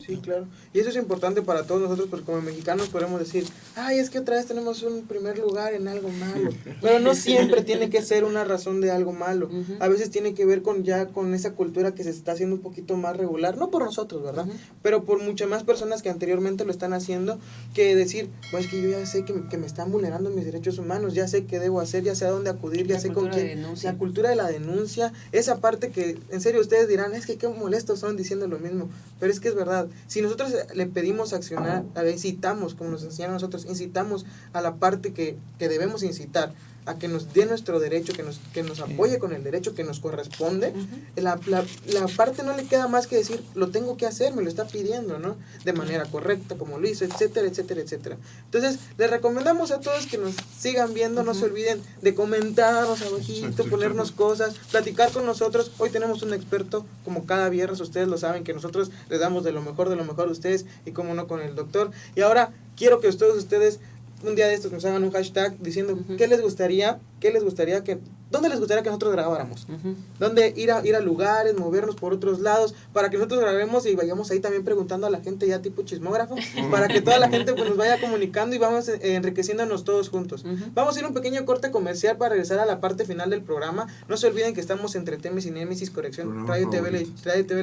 Sí, claro. Y eso es importante para todos nosotros, porque como mexicanos podemos decir, ay, es que otra vez tenemos un primer lugar en algo malo. Pero no siempre tiene que ser una razón de algo malo. A veces tiene que ver con esa cultura que se está haciendo un poquito más regular, no por nosotros, ¿verdad? Pero por muchas más personas que anteriormente lo están haciendo, que decir, pues que yo ya sé que me están vulnerando mis derechos humanos, ya sé qué debo hacer, ya sé a dónde acudir, ya sé con quién. La cultura de la denuncia, esa parte que, en serio, ustedes dirán, es que qué molestos son diciendo lo mismo, pero es que es verdad. Si nosotros le pedimos accionar, incitamos, como nos enseñan a nosotros, incitamos a la parte que debemos incitar, a que nos dé nuestro derecho, que nos apoye con el derecho que nos corresponde, la parte no le queda más que decir, lo tengo que hacer, me lo está pidiendo, ¿no? De manera correcta, como lo hizo, etcétera, etcétera, etcétera. Entonces, les recomendamos a todos que nos sigan viendo, no se olviden de comentarnos abajito, ponernos cosas, platicar con nosotros. Hoy tenemos un experto, como cada viernes, ustedes lo saben, que nosotros les damos de lo mejor a ustedes, y como no, con el doctor. Y ahora, quiero que todos ustedes un día de estos nos hagan un hashtag diciendo ¿dónde les gustaría que nosotros grabáramos? ¿Dónde ir a lugares, movernos por otros lados, para que nosotros grabemos y vayamos ahí también preguntando a la gente ya tipo chismógrafo, para que toda la gente pues nos vaya comunicando y vamos enriqueciéndonos todos juntos. Vamos a ir un pequeño corte comercial para regresar a la parte final del programa. No se olviden que estamos entre Temis y Némesis, Corrección, Radio TV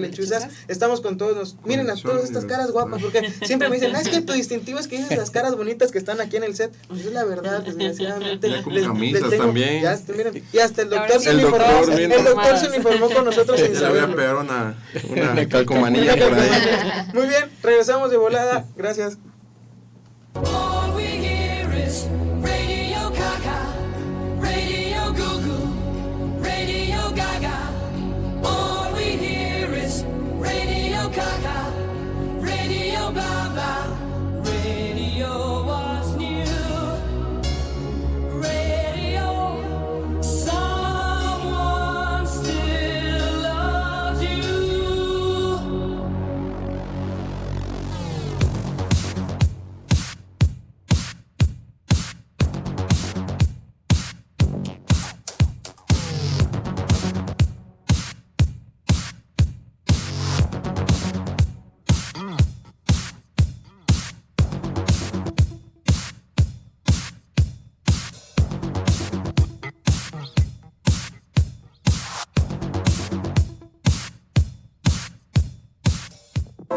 Lechuzas. Estamos con todos, miren a todas estas caras guapas, porque siempre me dicen, es que tu distintivo es que dices las caras bonitas que están aquí en el set. Pues es la verdad, desgraciadamente. Ya con camisas también. Ya, miren, y hasta el doctor se uniformó con nosotros sin le voy a saberlo. pegar una calcomanía por ahí. Muy bien, regresamos de volada. Gracias. All we hear is Radio Gaga, Radio Goo Goo, Radio Gaga. All we hear is Radio Gaga, Radio Baba. Radio was new. Radio, someone still loves you.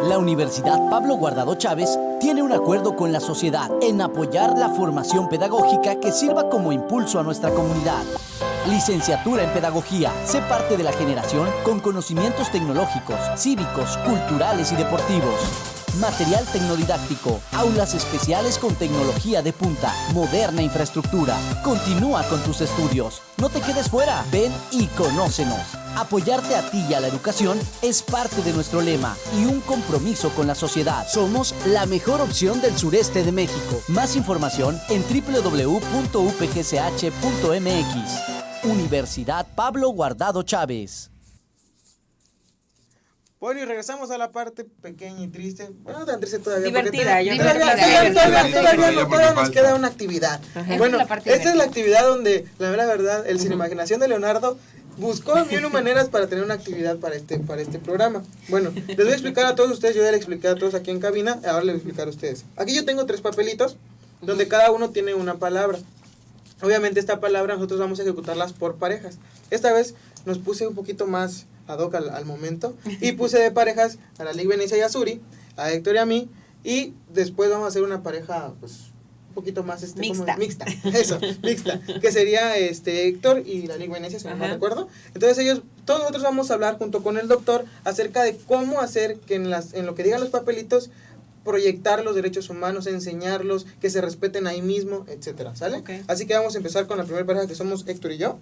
La Universidad Pablo Guardado Chávez tiene un acuerdo con la sociedad en apoyar la formación pedagógica que sirva como impulso a nuestra comunidad. Licenciatura en Pedagogía. Sé parte de la generación con conocimientos tecnológicos, cívicos, culturales y deportivos. Material tecnodidáctico, aulas especiales con tecnología de punta, moderna infraestructura. Continúa con tus estudios. No te quedes fuera. Ven y conócenos. Apoyarte a ti y a la educación es parte de nuestro lema y un compromiso con la sociedad. Somos la mejor opción del sureste de México. Más información en www.upgch.mx. Universidad Pablo Guardado Chávez. Bueno, y regresamos a la parte pequeña y triste. Bueno, no tan triste todavía. Divertida, porque yo todavía nos queda una actividad. Bueno, esta es la actividad donde, la verdad, sin imaginación de Leonardo buscó mil maneras para tener una actividad para este programa. Bueno, les voy a explicar a todos ustedes, yo ya les expliqué a todos aquí en cabina, ahora les voy a explicar a ustedes. Aquí yo tengo 3 papelitos, donde cada uno tiene una palabra. Obviamente esta palabra nosotros vamos a ejecutarlas por parejas. Esta vez nos puse un poquito más ad hoc al momento y puse de parejas a la Lic Venecia y a Suri, a Héctor y a mí, y después vamos a hacer una pareja pues un poquito más mixta. Mixta, que sería Héctor y la Lic Venecia, si no me recuerdo. Entonces todos nosotros vamos a hablar junto con el doctor acerca de cómo hacer que en lo que digan los papelitos proyectar los derechos humanos, enseñarlos, que se respeten ahí mismo, etcétera, ¿sale? Okay. Así que vamos a empezar con la primera pareja, que somos Héctor y yo.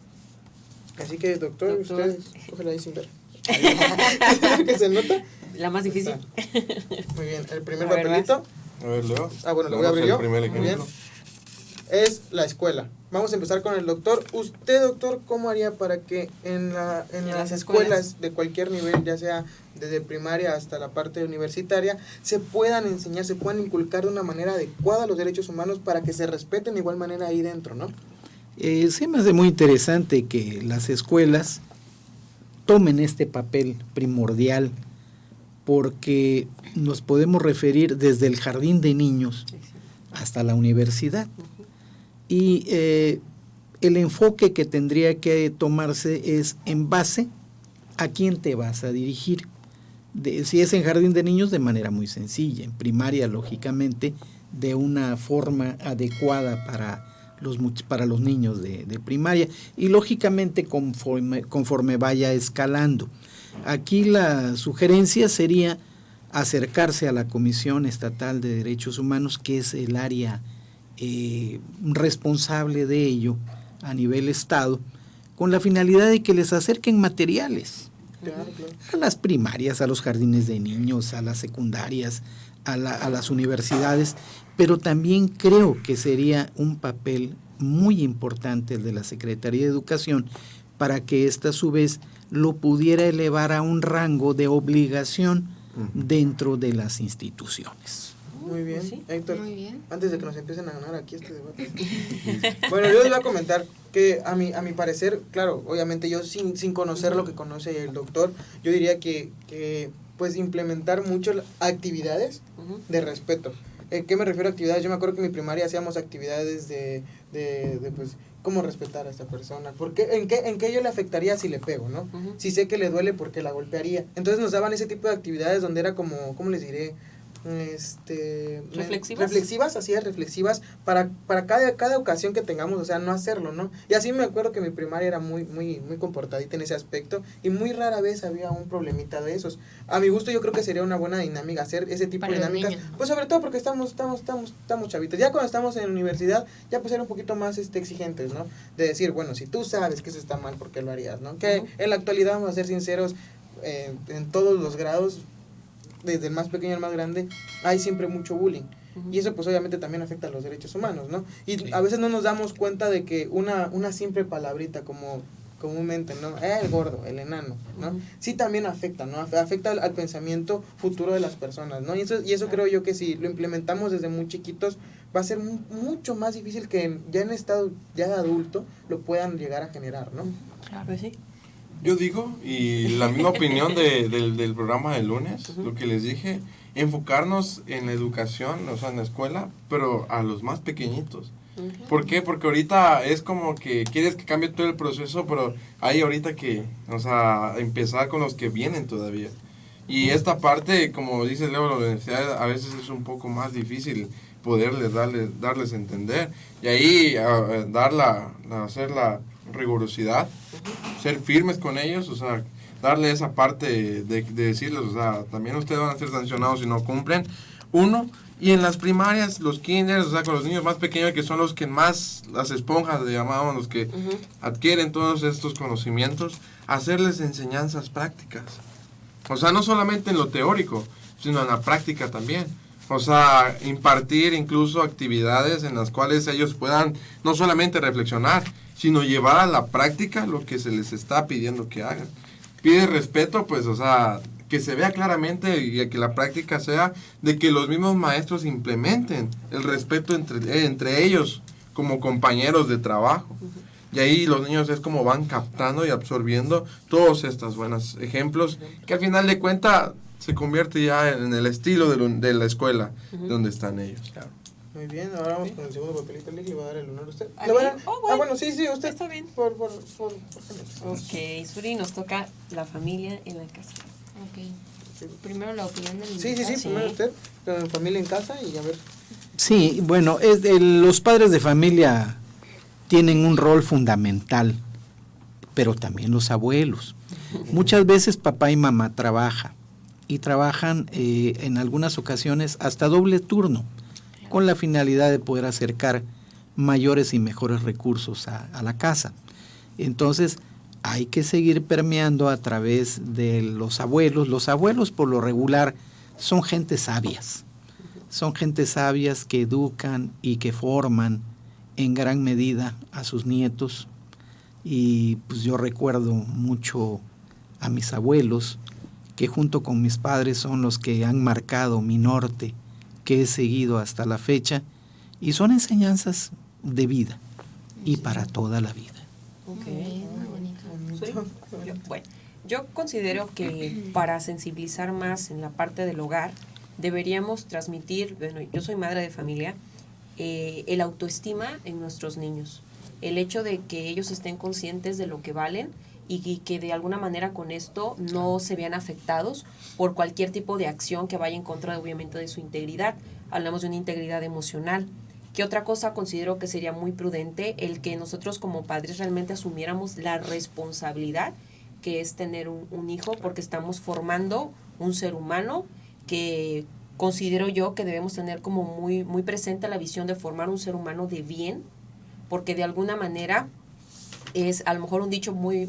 Así que, doctor. Usted cógela ahí sin ver. ¿Que se nota? La más difícil. Muy bien, el primer papelito. A ver, Leo. Bueno, lo voy a abrir yo. Primer Muy bien. Es la escuela. Vamos a empezar con el doctor. Usted, doctor, ¿cómo haría para que en las escuelas de cualquier nivel, ya sea desde primaria hasta la parte universitaria, se puedan enseñar, se puedan inculcar de una manera adecuada los derechos humanos para que se respeten de igual manera ahí dentro, ¿no? Se me hace muy interesante que las escuelas tomen este papel primordial, porque nos podemos referir desde el jardín de niños hasta la universidad. Y el enfoque que tendría que tomarse es en base a quién te vas a dirigir. Si es en jardín de niños, de manera muy sencilla. En primaria, lógicamente, de una forma adecuada para los niños de primaria. Y lógicamente conforme vaya escalando. Aquí la sugerencia sería acercarse a la Comisión Estatal de Derechos Humanos, que es el área responsable de ello a nivel estado, con la finalidad de que les acerquen materiales a las primarias, a los jardines de niños, a las secundarias, a las universidades, pero también creo que sería un papel muy importante el de la Secretaría de Educación para que ésta a su vez lo pudiera elevar a un rango de obligación dentro de las instituciones. Muy bien, Sí, Héctor. muy bien. Antes de que nos empiecen a ganar aquí este debate. Bueno, yo les voy a comentar que a mi parecer, claro, obviamente yo sin conocer lo que conoce el doctor, yo diría que pues implementar mucho actividades de respeto. ¿Qué me refiero a actividades? Yo me acuerdo que en mi primaria hacíamos actividades de pues cómo respetar a esta persona, en qué yo le afectaría si le pego, ¿no? Si sé que le duele, ¿por qué la golpearía? Entonces nos daban ese tipo de actividades donde era como, ¿cómo les diré? Reflexivas, así es, reflexivas para cada ocasión que tengamos, o sea, no hacerlo, ¿no? Y así me acuerdo que mi primaria era muy comportadita en ese aspecto y muy rara vez había un problemita de esos. A mi gusto yo creo que sería una buena dinámica hacer ese tipo Para de los dinámicas, niños. pues sobre todo porque estamos chavitos. Ya cuando estamos en la universidad ya pues ser un poquito más exigentes, ¿no? De decir, bueno, si tú sabes que eso está mal, ¿por qué lo harías, no? Que en la actualidad, vamos a ser sinceros, en todos los grados, desde el más pequeño al más grande, hay siempre mucho bullying. Y eso pues obviamente también afecta a los derechos humanos, ¿no? Y a veces no nos damos cuenta de que una simple palabrita como comúnmente, ¿no? El gordo, el enano, ¿no? Sí también afecta, ¿no? Afecta al pensamiento futuro de las personas, ¿no? Y eso creo yo que si lo implementamos desde muy chiquitos, va a ser mucho más difícil que ya en estado ya de adulto lo puedan llegar a generar, ¿no? Claro, pues sí. Yo digo, y la misma opinión del programa de lunes, lo que les dije, enfocarnos en la educación, o sea, en la escuela, pero a los más pequeñitos. ¿Por qué? Porque ahorita es como que quieres que cambie todo el proceso, pero hay ahorita que, o sea, empezar con los que vienen todavía. Y esta parte, como dice Leo, la universidad a veces es un poco más difícil poderles darles a entender. Y ahí hacer la rigurosidad, ser firmes con ellos, o sea, darle esa parte de decirles, o sea, también ustedes van a ser sancionados si no cumplen. Uno, y en las primarias, los kinders, o sea, con los niños más pequeños que son los que más, las esponjas le llamaban, los que adquieren todos estos conocimientos, hacerles enseñanzas prácticas. O sea, no solamente en lo teórico, sino en la práctica también. O sea, impartir incluso actividades en las cuales ellos puedan no solamente reflexionar, sino llevar a la práctica lo que se les está pidiendo que hagan. Pide respeto, pues, o sea, que se vea claramente y que la práctica sea de que los mismos maestros implementen el respeto entre ellos como compañeros de trabajo. Y ahí los niños es como van captando y absorbiendo todos estos buenos ejemplos que al final de cuentas se convierte ya en el estilo de la escuela donde están ellos. Claro. Muy bien, ahora vamos con el segundo papelito. Le va a dar el honor a usted. ¿A ¿Le va a mí? dar? Oh, bueno. Bueno, sí, usted. Está bien. Por Ok, Suri, nos toca la familia en la casa. Ok. Primero la opinión del Sí, invitado. primero usted, con familia en casa y a ver. Sí, bueno, los padres de familia tienen un rol fundamental, pero también los abuelos. Muchas veces papá y mamá trabajan en algunas ocasiones hasta doble turno, con la finalidad de poder acercar mayores y mejores recursos a la casa. Entonces, hay que seguir permeando a través de los abuelos. Los abuelos, por lo regular, son gentes sabias. Son gentes sabias que educan y que forman en gran medida a sus nietos. Y pues yo recuerdo mucho a mis abuelos, que junto con mis padres son los que han marcado mi norte, que he seguido hasta la fecha, y son enseñanzas de vida y para toda la vida. Ok. Muy bonito. Bueno, yo considero que para sensibilizar más en la parte del hogar, deberíamos transmitir, bueno, yo soy madre de familia, el autoestima en nuestros niños. El hecho de que ellos estén conscientes de lo que valen y que de alguna manera con esto no se vean afectados por cualquier tipo de acción que vaya en contra, obviamente, de su integridad. Hablamos de una integridad emocional. ¿Qué otra cosa considero que sería muy prudente? El que nosotros como padres realmente asumiéramos la responsabilidad que es tener un hijo, porque estamos formando un ser humano que considero yo que debemos tener como muy presente la visión de formar un ser humano de bien, porque de alguna manera es a lo mejor un dicho muy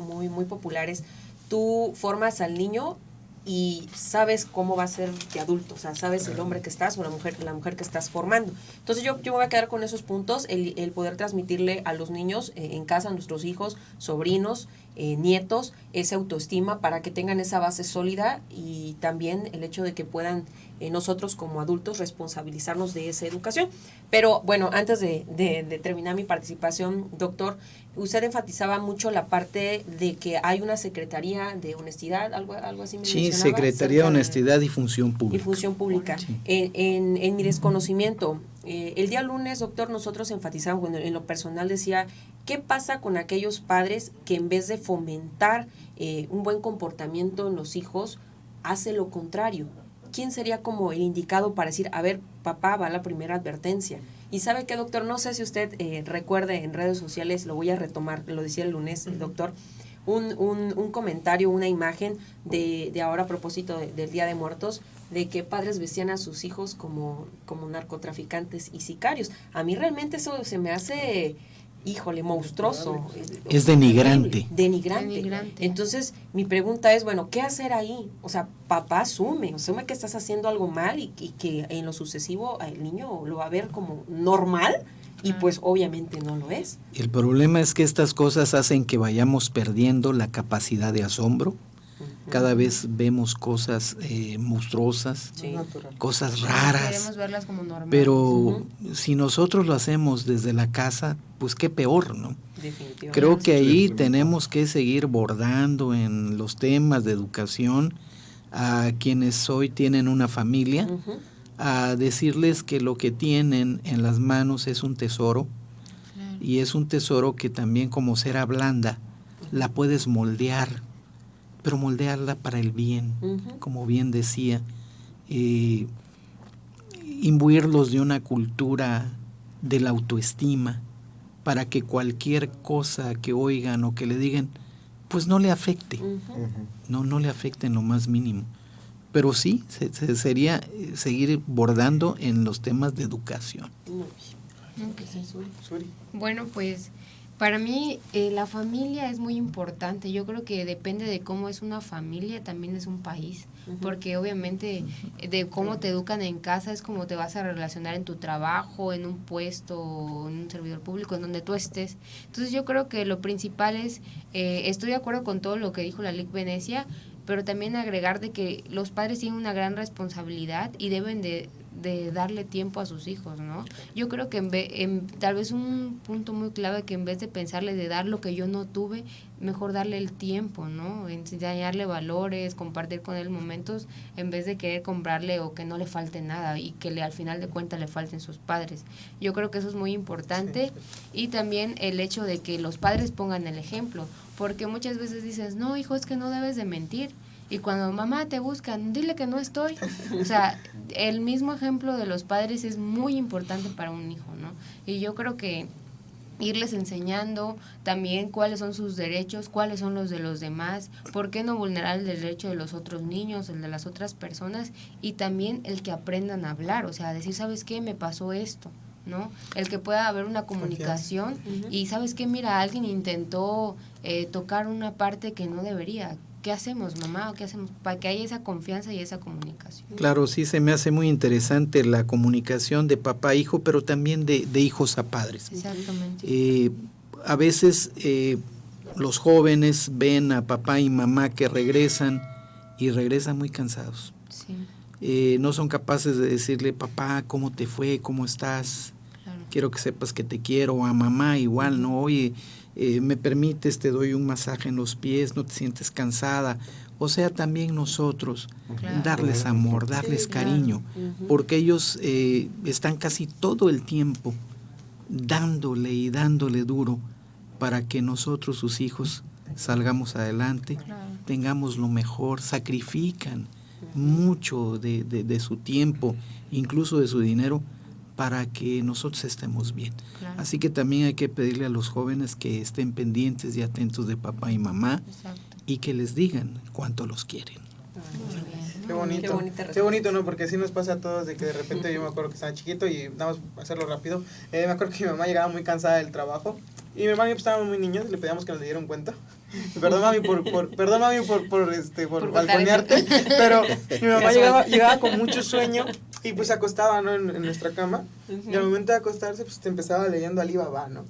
popular, es tú formas al niño y sabes cómo va a ser de adulto, o sea, sabes el hombre que estás o la mujer que estás formando. Entonces yo me voy a quedar con esos puntos, el poder transmitirle a los niños en casa, a nuestros hijos, sobrinos, nietos, esa autoestima para que tengan esa base sólida, y también el hecho de que puedan nosotros como adultos responsabilizarnos de esa educación. Pero bueno, antes de terminar mi participación, doctor, usted enfatizaba mucho la parte de que hay una Secretaría de Honestidad, algo así me Sí, mencionaba, Secretaría de cerca Honestidad y Función Pública. y Función Pública. Sí. En mi desconocimiento, el día lunes, doctor, nosotros enfatizamos, bueno, en lo personal decía, ¿qué pasa con aquellos padres que en vez de fomentar un buen comportamiento en los hijos, hace lo contrario? ¿Quién sería como el indicado para decir, a ver, papá, va la primera advertencia? Y sabe qué, doctor, no sé si usted recuerde en redes sociales, lo voy a retomar, lo decía el lunes, doctor, un comentario, una imagen de ahora a propósito del Día de Muertos, de que padres vestían a sus hijos como narcotraficantes y sicarios. A mí realmente eso se me hace, híjole, monstruoso. Es denigrante. Denigrante. Entonces, mi pregunta es, bueno, ¿qué hacer ahí? O sea, papá asume que estás haciendo algo mal y que en lo sucesivo el niño lo va a ver como normal, y pues obviamente no lo es. El problema es que estas cosas hacen que vayamos perdiendo la capacidad de asombro. Cada vez vemos cosas monstruosas, Sí. cosas raras. Queremos verlas como normales. Pero si nosotros lo hacemos desde la casa, pues qué peor, ¿no? Definitivamente. Creo que ahí Sí, tenemos que seguir bordando en los temas de educación a quienes hoy tienen una familia, Ujú. a decirles que lo que tienen en las manos es un tesoro, y es un tesoro que también, como cera blanda, la puedes moldear, pero moldearla para el bien, Ujú. como bien decía, imbuirlos de una cultura de la autoestima, para que cualquier cosa que oigan o que le digan, pues no le afecte, Ujú. no le afecte en lo más mínimo. Pero sí, sería seguir bordando en los temas de educación. Ok. Suri. Bueno, pues para mí la familia es muy importante. Yo creo que depende de cómo es una familia, también es un país. Porque obviamente de cómo te educan en casa es como te vas a relacionar en tu trabajo, en un puesto, en un servidor público, en donde tú estés. Entonces yo creo que lo principal es, estoy de acuerdo con todo lo que dijo la LIC Venecia, pero también agregar de que los padres tienen una gran responsabilidad y deben de darle tiempo a sus hijos, ¿no? Yo creo que tal vez un punto muy clave, que en vez de pensarle de dar lo que yo no tuve, mejor darle el tiempo, ¿no? Enseñarle valores, compartir con él momentos, en vez de querer comprarle o que no le falte nada y que al final de cuentas le falten sus padres. Yo creo que eso es muy importante, y también el hecho de que los padres pongan el ejemplo, porque muchas veces dices, no, hijo, es que no debes de mentir. Y cuando mamá te buscan, dile que no estoy. O sea, el mismo ejemplo de los padres es muy importante para un hijo, ¿no? Y yo creo que irles enseñando también cuáles son sus derechos, cuáles son los de los demás, por qué no vulnerar el derecho de los otros niños, el de las otras personas, y también el que aprendan a hablar, o sea, decir, ¿sabes qué? Me pasó esto, ¿no? El que pueda haber una comunicación y, ¿sabes qué? Mira, alguien intentó tocar una parte que no debería. ¿Qué hacemos, mamá? ¿O qué hacemos? Para que haya esa confianza y esa comunicación. Claro, sí, se me hace muy interesante la comunicación de papá a hijo, pero también de hijos a padres. Exactamente. A veces los jóvenes ven a papá y mamá que regresan y regresan muy cansados. Sí, No son capaces de decirle, papá, ¿cómo te fue? ¿Cómo estás? claro. Quiero que sepas que te quiero. O a mamá igual, ¿no? Oye, me permites, te doy un masaje en los pies, no te sientes cansada. O sea, también nosotros, Claro. darles amor, darles cariño, porque ellos están casi todo el tiempo dándole y dándole duro para que nosotros, sus hijos, salgamos adelante, Claro. tengamos lo mejor, sacrifican mucho de su tiempo, incluso de su dinero, para que nosotros estemos bien. Claro. Así que también hay que pedirle a los jóvenes que estén pendientes y atentos de papá y mamá, Exacto. y que les digan cuánto los quieren. Muy bien. Qué bonito. Qué bonita Qué respuesta. bonito, ¿no? Porque así nos pasa a todos de que de repente yo me acuerdo que estaba chiquito y nada más hacerlo rápido. Me acuerdo que mi mamá llegaba muy cansada del trabajo Y mi hermano y yo estábamos muy niños y le pedíamos que nos dieran cuenta. Perdón mami por balconearte, pero mi mamá llegaba con mucho sueño y pues se acostaba, ¿no? en nuestra cama, y al momento de acostarse pues te empezaba leyendo Alibaba, ¿no?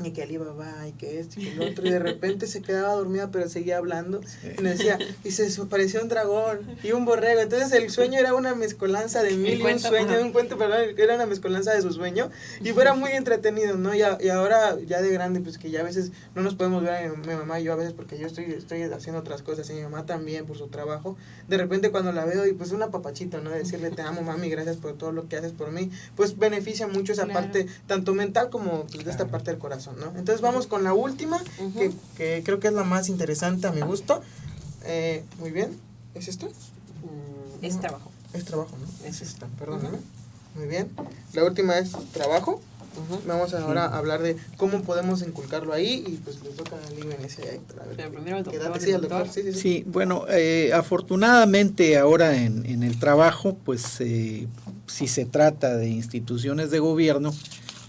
Y que Alibaba, y que esto, y que el otro, y de repente se quedaba dormida, pero seguía hablando, y nos decía, y se apareció un dragón, y un borrego, entonces el sueño era una mezcolanza de mil y un sueño, un cuento, perdón, era una mezcolanza de su sueño, y fuera muy entretenido, ¿no? Y ahora, ya de grande, pues que ya a veces no nos podemos ver, mi mamá y yo a veces, porque yo estoy haciendo otras cosas, y mi mamá también, por su trabajo, de repente cuando la veo, y pues una papachita, ¿no? De decirle, te amo, mami, gracias por todo lo que haces por mí, pues beneficia mucho esa parte, tanto mental como pues, de esta parte del corazón, ¿no? Entonces vamos con la última, que creo que es la más interesante a mi gusto. Muy bien, ¿es esto? Es trabajo. Es trabajo, ¿no? Es esta, perdóname. Muy bien, la última es trabajo. Vamos ahora a hablar de cómo podemos inculcarlo ahí y pues les toca a Liga Venecia y a Héctor. A ver, pero primero el doctor. quédate, sí, el doctor. Sí. Sí, bueno, afortunadamente ahora en el trabajo, pues si se trata de instituciones de gobierno,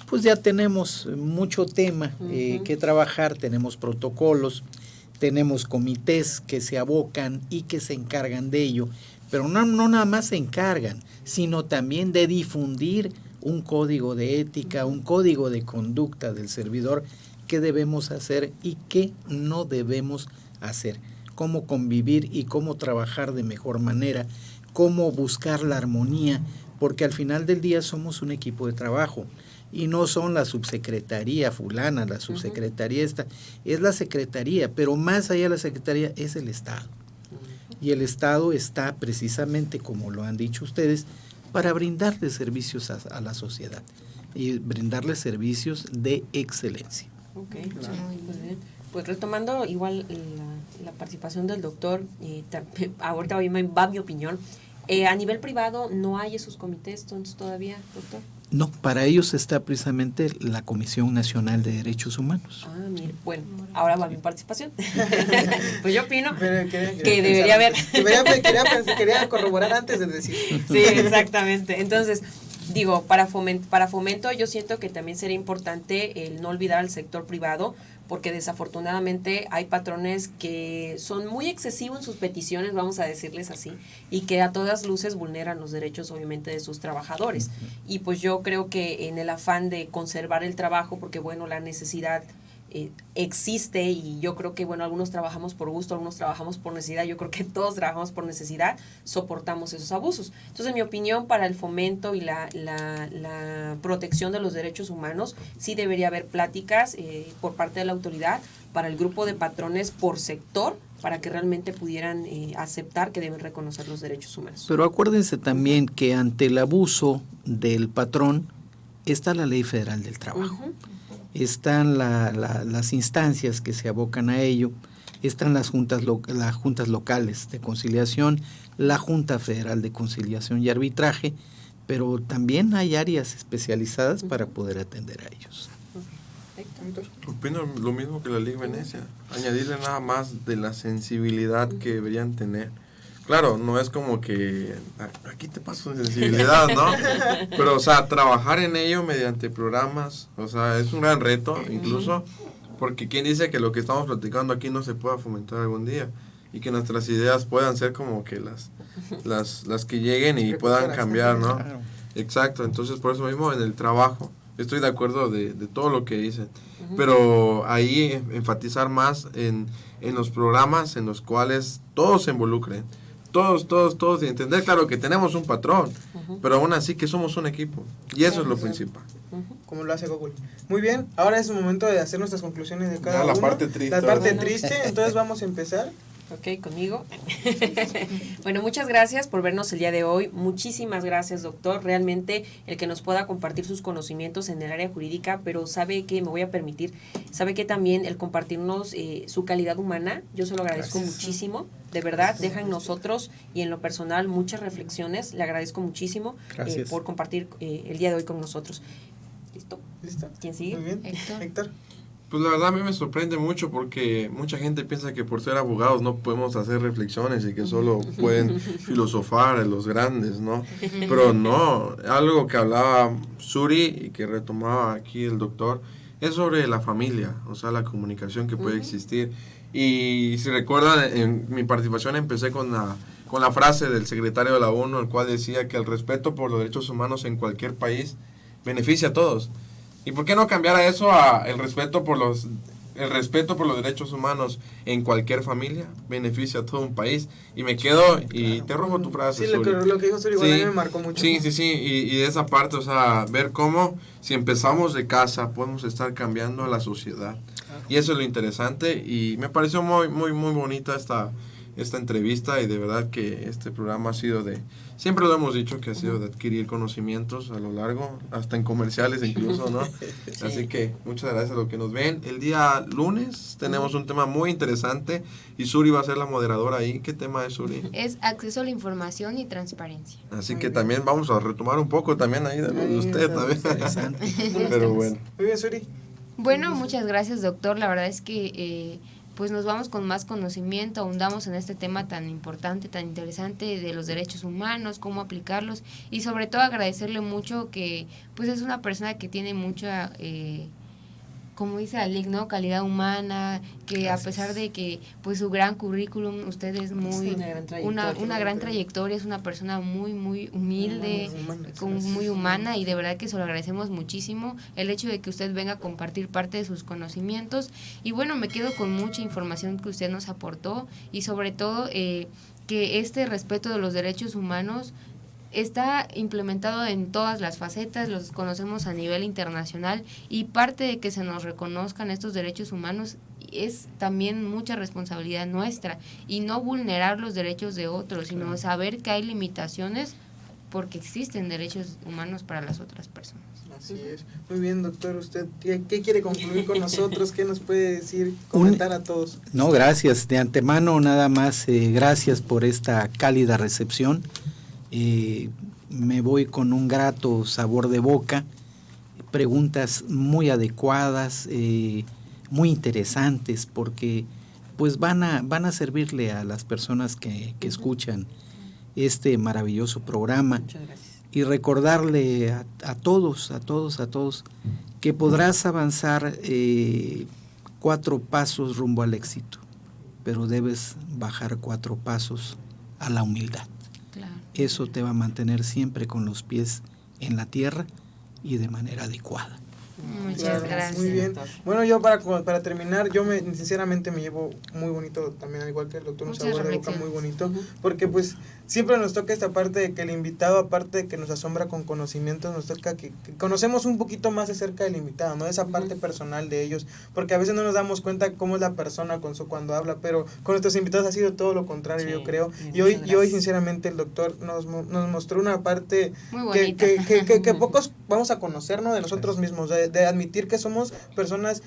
pues ya tenemos mucho tema que trabajar, tenemos protocolos, tenemos comités que se abocan y que se encargan de ello, pero no nada más se encargan, sino también de difundir un código de ética, un código de conducta del servidor, qué debemos hacer y qué no debemos hacer, cómo convivir y cómo trabajar de mejor manera, cómo buscar la armonía, porque al final del día somos un equipo de trabajo. Y no son la subsecretaría fulana, la subsecretaría esta, es la secretaría, pero más allá de la secretaría es el Estado. Y el Estado está precisamente, como lo han dicho ustedes, para brindarle servicios a la sociedad y brindarle servicios de excelencia. Ok, muy bien. Pues retomando igual la participación del doctor, ahorita va mi opinión. A nivel privado no hay esos comités entonces todavía, doctor. No, para ellos está precisamente la Comisión Nacional de Derechos Humanos. Ah, mire, bueno, ahora va mi participación. Pues yo opino que debería haber. Quería corroborar antes de decir. Sí, exactamente. Entonces, digo, para fomento yo siento que también sería importante el no olvidar al sector privado, porque desafortunadamente hay patrones que son muy excesivos en sus peticiones, vamos a decirles así, y que a todas luces vulneran los derechos obviamente de sus trabajadores. Y pues yo creo que en el afán de conservar el trabajo, porque bueno, la necesidad existe y yo creo que bueno, algunos trabajamos por gusto, algunos trabajamos por necesidad, yo creo que todos trabajamos por necesidad, soportamos esos abusos. Entonces, en mi opinión, para el fomento y la protección de los derechos humanos, sí debería haber pláticas por parte de la autoridad para el grupo de patrones por sector, para que realmente pudieran aceptar que deben reconocer los derechos humanos. Pero acuérdense también que ante el abuso del patrón está la Ley Federal del Trabajo. Están las instancias que se abocan a ello, están las juntas locales de conciliación, la Junta Federal de Conciliación y Arbitraje, pero también hay áreas especializadas para poder atender a ellos. Opino lo mismo que la Liga Venecia, añadirle nada más de la sensibilidad que deberían tener. Claro, no es como que aquí te paso sensibilidad, ¿no? Pero, o sea, trabajar en ello mediante programas, o sea, es un gran reto, incluso, porque quién dice que lo que estamos platicando aquí no se pueda fomentar algún día y que nuestras ideas puedan ser como que las que lleguen y puedan cambiar, ¿no? Claro. Exacto, entonces por eso mismo en el trabajo estoy de acuerdo de todo lo que dicen, pero ahí enfatizar más en los programas en los cuales todos se involucren. Todos, y entender, claro, que tenemos un patrón, pero aún así que somos un equipo, y eso es lo principal. Como lo hace Google. Muy bien, ahora es el momento de hacer nuestras conclusiones de cada uno. La parte triste. La parte triste, entonces vamos a empezar. Ok, conmigo. Bueno, muchas gracias por vernos el día de hoy. Muchísimas gracias, doctor. Realmente el que nos pueda compartir sus conocimientos en el área jurídica, pero sabe que me voy a permitir, sabe que también el compartirnos su calidad humana, yo se lo agradezco muchísimo. De verdad, deja en nosotros y en lo personal muchas reflexiones. Le agradezco muchísimo por compartir el día de hoy con nosotros. ¿Listo? ¿Quién sigue? Muy bien. Héctor. Pues la verdad a mí me sorprende mucho porque mucha gente piensa que por ser abogados no podemos hacer reflexiones y que solo pueden filosofar los grandes, ¿no? Pero no, algo que hablaba Suri y que retomaba aquí el doctor es sobre la familia, o sea, la comunicación que puede existir. Y si recuerdan, en mi participación empecé con la frase del secretario de la ONU, el cual decía que el respeto por los derechos humanos en cualquier país beneficia a todos. ¿Y por qué no cambiar a eso a el respeto por los derechos humanos en cualquier familia beneficia a todo un país? Y me quedo, y te robo tu frase, Sí, Suri. lo que dijo Suri igual a mí me marcó mucho. Sí, y de esa parte, o sea, ver cómo si empezamos de casa podemos estar cambiando a la sociedad. Y eso es lo interesante, y me pareció muy, muy, muy bonita esta entrevista, y de verdad que este programa ha sido siempre lo hemos dicho, que ha sido de adquirir conocimientos a lo largo, hasta en comerciales incluso, ¿no? Sí. Así que muchas gracias a los que nos ven. El día lunes tenemos un tema muy interesante, y Suri va a ser la moderadora ahí. ¿Qué tema es, Suri? Es acceso a la información y transparencia. Así que también vamos a retomar un poco también ahí de lo de usted también. Interesante. Pero bueno. Muy bien, Suri. Bueno, muchas gracias, doctor. La verdad es que pues nos vamos con más conocimiento, ahondamos en este tema tan importante, tan interesante de los derechos humanos, cómo aplicarlos, y sobre todo agradecerle mucho que pues es una persona que tiene mucha, como dice Alec, ¿no? Calidad humana, que a pesar de que pues su gran currículum, usted es muy una gran trayectoria, es una persona muy muy humilde, muy humana, y de verdad que se lo agradecemos muchísimo el hecho de que usted venga a compartir parte de sus conocimientos. Y bueno, me quedo con mucha información que usted nos aportó, y sobre todo que este respeto de los derechos humanos está implementado en todas las facetas, los conocemos a nivel internacional, y parte de que se nos reconozcan estos derechos humanos es también mucha responsabilidad nuestra, y no vulnerar los derechos de otros, sino saber que hay limitaciones porque existen derechos humanos para las otras personas. Así es. Muy bien, doctor. ¿Usted qué quiere concluir con nosotros? ¿Qué nos puede decir, comentar a todos? No, gracias. De antemano, nada más, gracias por esta cálida recepción. Me voy con un grato sabor de boca, preguntas muy adecuadas, muy interesantes, porque pues van a servirle a las personas que escuchan este maravilloso programa. Muchas gracias. Y recordarle a todos que podrás avanzar 4 pasos rumbo al éxito, pero debes bajar 4 pasos a la humildad. Claro. Eso te va a mantener siempre con los pies en la tierra y de manera adecuada. Muchas gracias. Muy bien. Bueno, yo para terminar, yo sinceramente me llevo muy bonito también, al igual que el doctor, un Muchas sabor de boca reflexiones. muy bonito, porque pues siempre nos toca esta parte de que el invitado, aparte de que nos asombra con conocimientos, nos toca que conocemos un poquito más acerca del invitado, ¿no? Esa parte personal de ellos, porque a veces no nos damos cuenta cómo es la persona cuando habla, pero con nuestros invitados ha sido todo lo contrario, Sí, yo creo. Y muchas hoy gracias. sinceramente el doctor nos mostró una parte Muy que, bonita. que pocos vamos a conocernos de nosotros mismos, de admitir que somos personas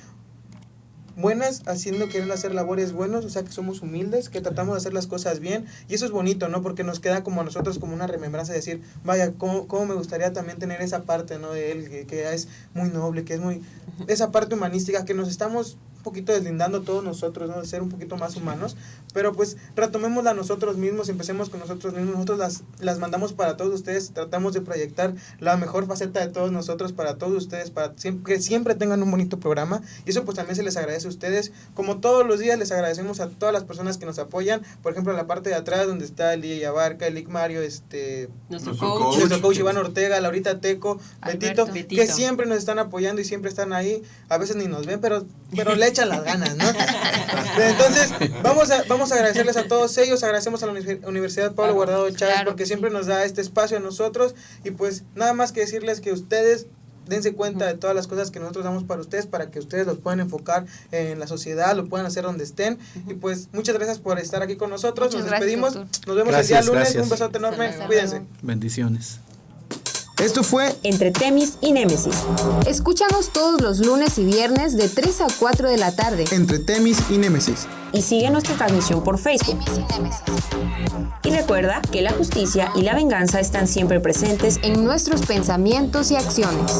buenas, queriendo hacer labores buenos, o sea, que somos humildes, que tratamos de hacer las cosas bien, y eso es bonito, ¿no? Porque nos queda como a nosotros como una remembranza de decir, vaya, cómo me gustaría también tener esa parte, ¿no? De él, que es muy noble, que es muy, esa parte humanística, que nos estamos un poquito deslindando todos nosotros, ¿no? De ser un poquito más humanos, pero pues retomémosla nosotros mismos, empecemos con nosotros mismos, nosotros las mandamos para todos ustedes, tratamos de proyectar la mejor faceta de todos nosotros para todos ustedes, para que siempre tengan un bonito programa, y eso pues también se les agradece a ustedes, como todos los días les agradecemos a todas las personas que nos apoyan, por ejemplo en la parte de atrás donde está el DJ Abarca, el Lic Mario, Nuestro nuestro coach Iván Ortega, Laurita Teco, Alberto. Betito, que siempre nos están apoyando y siempre están ahí, a veces ni nos ven, pero le echan las ganas, ¿no? Entonces, vamos a agradecerles a todos ellos, agradecemos a la Universidad Pablo Guardado Chávez, Claro porque que siempre nos da este espacio a nosotros, y pues nada más que decirles que ustedes dense cuenta de todas las cosas que nosotros damos para ustedes, para que ustedes los puedan enfocar en la sociedad, lo puedan hacer donde estén, y pues muchas gracias por estar aquí con nosotros, Muchas nos gracias, despedimos, doctor. nos vemos Gracias, el día lunes, gracias. un besote enorme, Hasta luego. cuídense. Bendiciones. Esto fue Entre Temis y Némesis. Escúchanos todos los lunes y viernes de 3 a 4 de la tarde. Entre Temis y Némesis. Y sigue nuestra transmisión por Facebook. Y recuerda que la justicia y la venganza están siempre presentes En nuestros pensamientos y acciones.